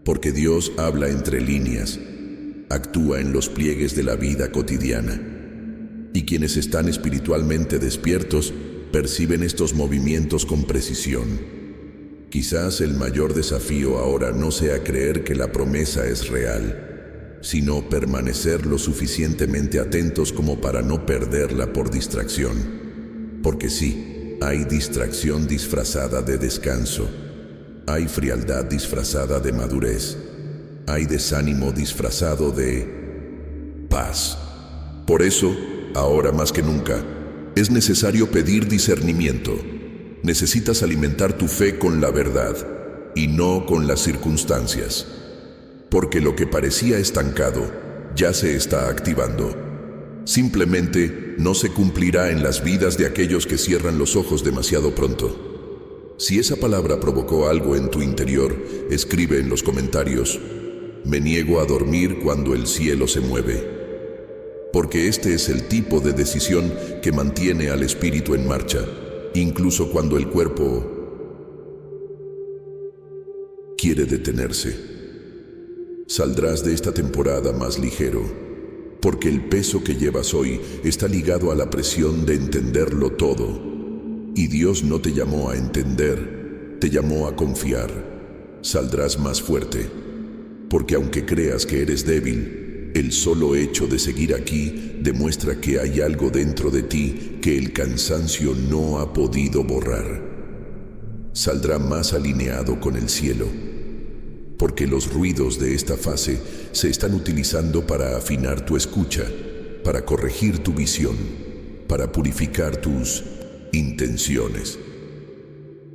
Porque Dios habla entre líneas, actúa en los pliegues de la vida cotidiana. Y quienes están espiritualmente despiertos perciben estos movimientos con precisión. Quizás el mayor desafío ahora no sea creer que la promesa es real, sino permanecer lo suficientemente atentos como para no perderla por distracción. Porque sí, hay distracción disfrazada de descanso, hay frialdad disfrazada de madurez, hay desánimo disfrazado de paz. Por eso, ahora más que nunca, es necesario pedir discernimiento. Necesitas alimentar tu fe con la verdad y no con las circunstancias. Porque lo que parecía estancado ya se está activando. Simplemente no se cumplirá en las vidas de aquellos que cierran los ojos demasiado pronto. Si esa palabra provocó algo en tu interior, escribe en los comentarios: me niego a dormir cuando el cielo se mueve. Porque este es el tipo de decisión que mantiene al espíritu en marcha, incluso cuando el cuerpo quiere detenerse. Saldrás de esta temporada más ligero, porque el peso que llevas hoy está ligado a la presión de entenderlo todo. Y Dios no te llamó a entender, te llamó a confiar. Saldrás más fuerte, porque aunque creas que eres débil, el solo hecho de seguir aquí demuestra que hay algo dentro de ti que el cansancio no ha podido borrar. Saldrá más alineado con el cielo, porque los ruidos de esta fase se están utilizando para afinar tu escucha, para corregir tu visión, para purificar tus intenciones.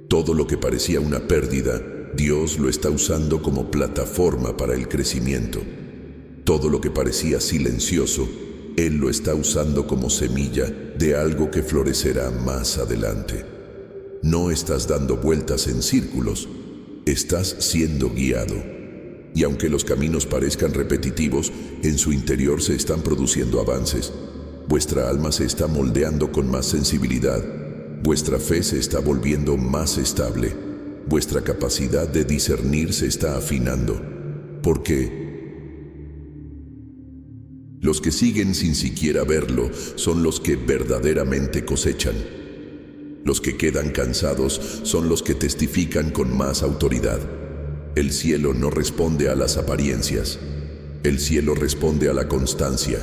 Todo lo que parecía una pérdida, Dios lo está usando como plataforma para el crecimiento. Todo lo que parecía silencioso, Él lo está usando como semilla de algo que florecerá más adelante. No estás dando vueltas en círculos, Estás siendo guiado. Y aunque los caminos parezcan repetitivos, en su interior se están produciendo avances. Vuestra alma se está moldeando con más sensibilidad. Vuestra fe se está volviendo más estable. Vuestra capacidad de discernir se está afinando. Porque los que siguen sin siquiera verlo son los que verdaderamente cosechan. Los que quedan cansados son los que testifican con más autoridad. El cielo no responde a las apariencias. El cielo responde a la constancia.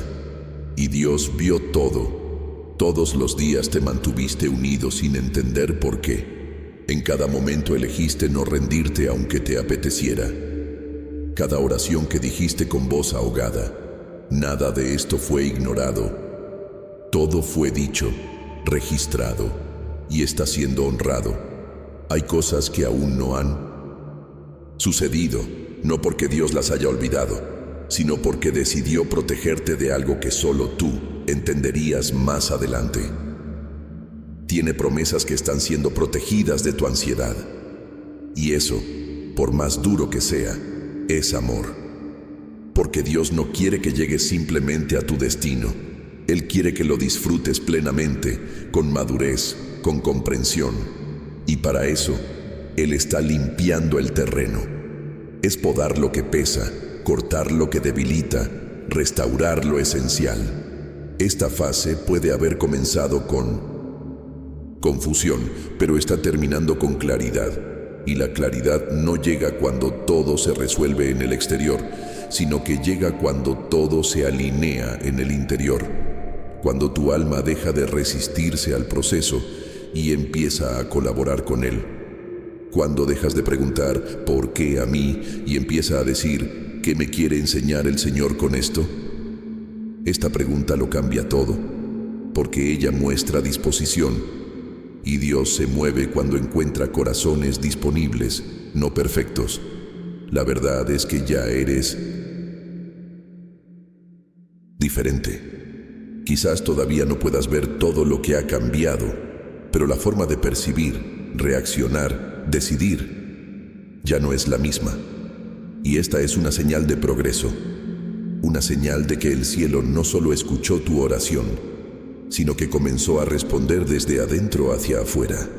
Y Dios vio todo. Todos los días te mantuviste unido sin entender por qué. En cada momento elegiste no rendirte aunque te apeteciera. Cada oración que dijiste con voz ahogada. Nada de esto fue ignorado. Todo fue dicho, registrado y está siendo honrado. Hay cosas que aún no han sucedido, no porque Dios las haya olvidado, sino porque decidió protegerte de algo que solo tú entenderías más adelante. Tiene promesas que están siendo protegidas de tu ansiedad. Y eso, por más duro que sea, es amor. Porque Dios no quiere que llegues simplemente a tu destino. Él quiere que lo disfrutes plenamente, con madurez, con comprensión. Y para eso, Él está limpiando el terreno. Es podar lo que pesa, cortar lo que debilita, restaurar lo esencial. Esta fase puede haber comenzado con confusión, pero está terminando con claridad. Y la claridad no llega cuando todo se resuelve en el exterior, sino que llega cuando todo se alinea en el interior. Cuando tu alma deja de resistirse al proceso y empieza a colaborar con él. Cuando dejas de preguntar ¿por qué a mí? Y empieza a decir ¿qué me quiere enseñar el Señor con esto? Esta pregunta lo cambia todo, porque ella muestra disposición. Y Dios se mueve cuando encuentra corazones disponibles, no perfectos. La verdad es que ya eres diferente. Quizás todavía no puedas ver todo lo que ha cambiado, pero la forma de percibir, reaccionar, decidir, ya no es la misma. Y esta es una señal de progreso, una señal de que el cielo no solo escuchó tu oración, sino que comenzó a responder desde adentro hacia afuera.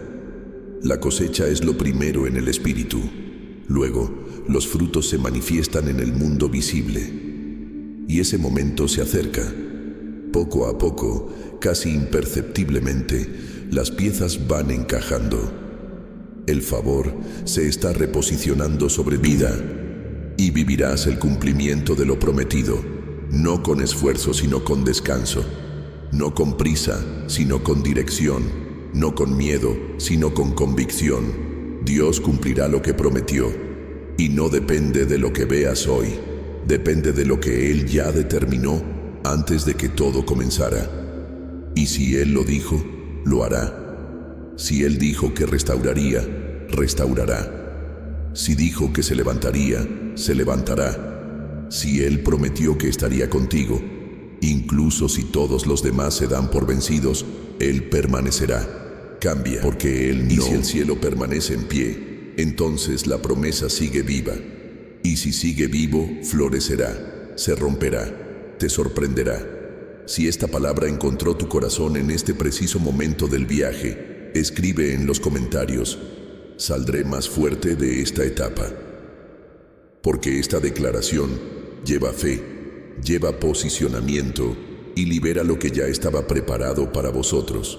La cosecha es lo primero en el espíritu. Luego, los frutos se manifiestan en el mundo visible. Y ese momento se acerca. Poco a poco, casi imperceptiblemente, las piezas van encajando. El favor se está reposicionando sobre vida y vivirás el cumplimiento de lo prometido, no con esfuerzo sino con descanso. No con prisa, sino con dirección. No con miedo, sino con convicción. Dios cumplirá lo que prometió. Y no depende de lo que veas hoy. Depende de lo que Él ya determinó antes de que todo comenzara. Y si Él lo dijo, lo hará. Si Él dijo que restauraría, restaurará. Si dijo que se levantaría, se levantará. Si Él prometió que estaría contigo, incluso si todos los demás se dan por vencidos, Él permanecerá. Cambia, porque Él no. Y si el cielo permanece en pie, entonces la promesa sigue viva. Y si sigue vivo, florecerá, se romperá, te sorprenderá. Si esta palabra encontró tu corazón en este preciso momento del viaje, escribe en los comentarios: saldré más fuerte de esta etapa. Porque esta declaración lleva fe, lleva posicionamiento y libera lo que ya estaba preparado para vosotros.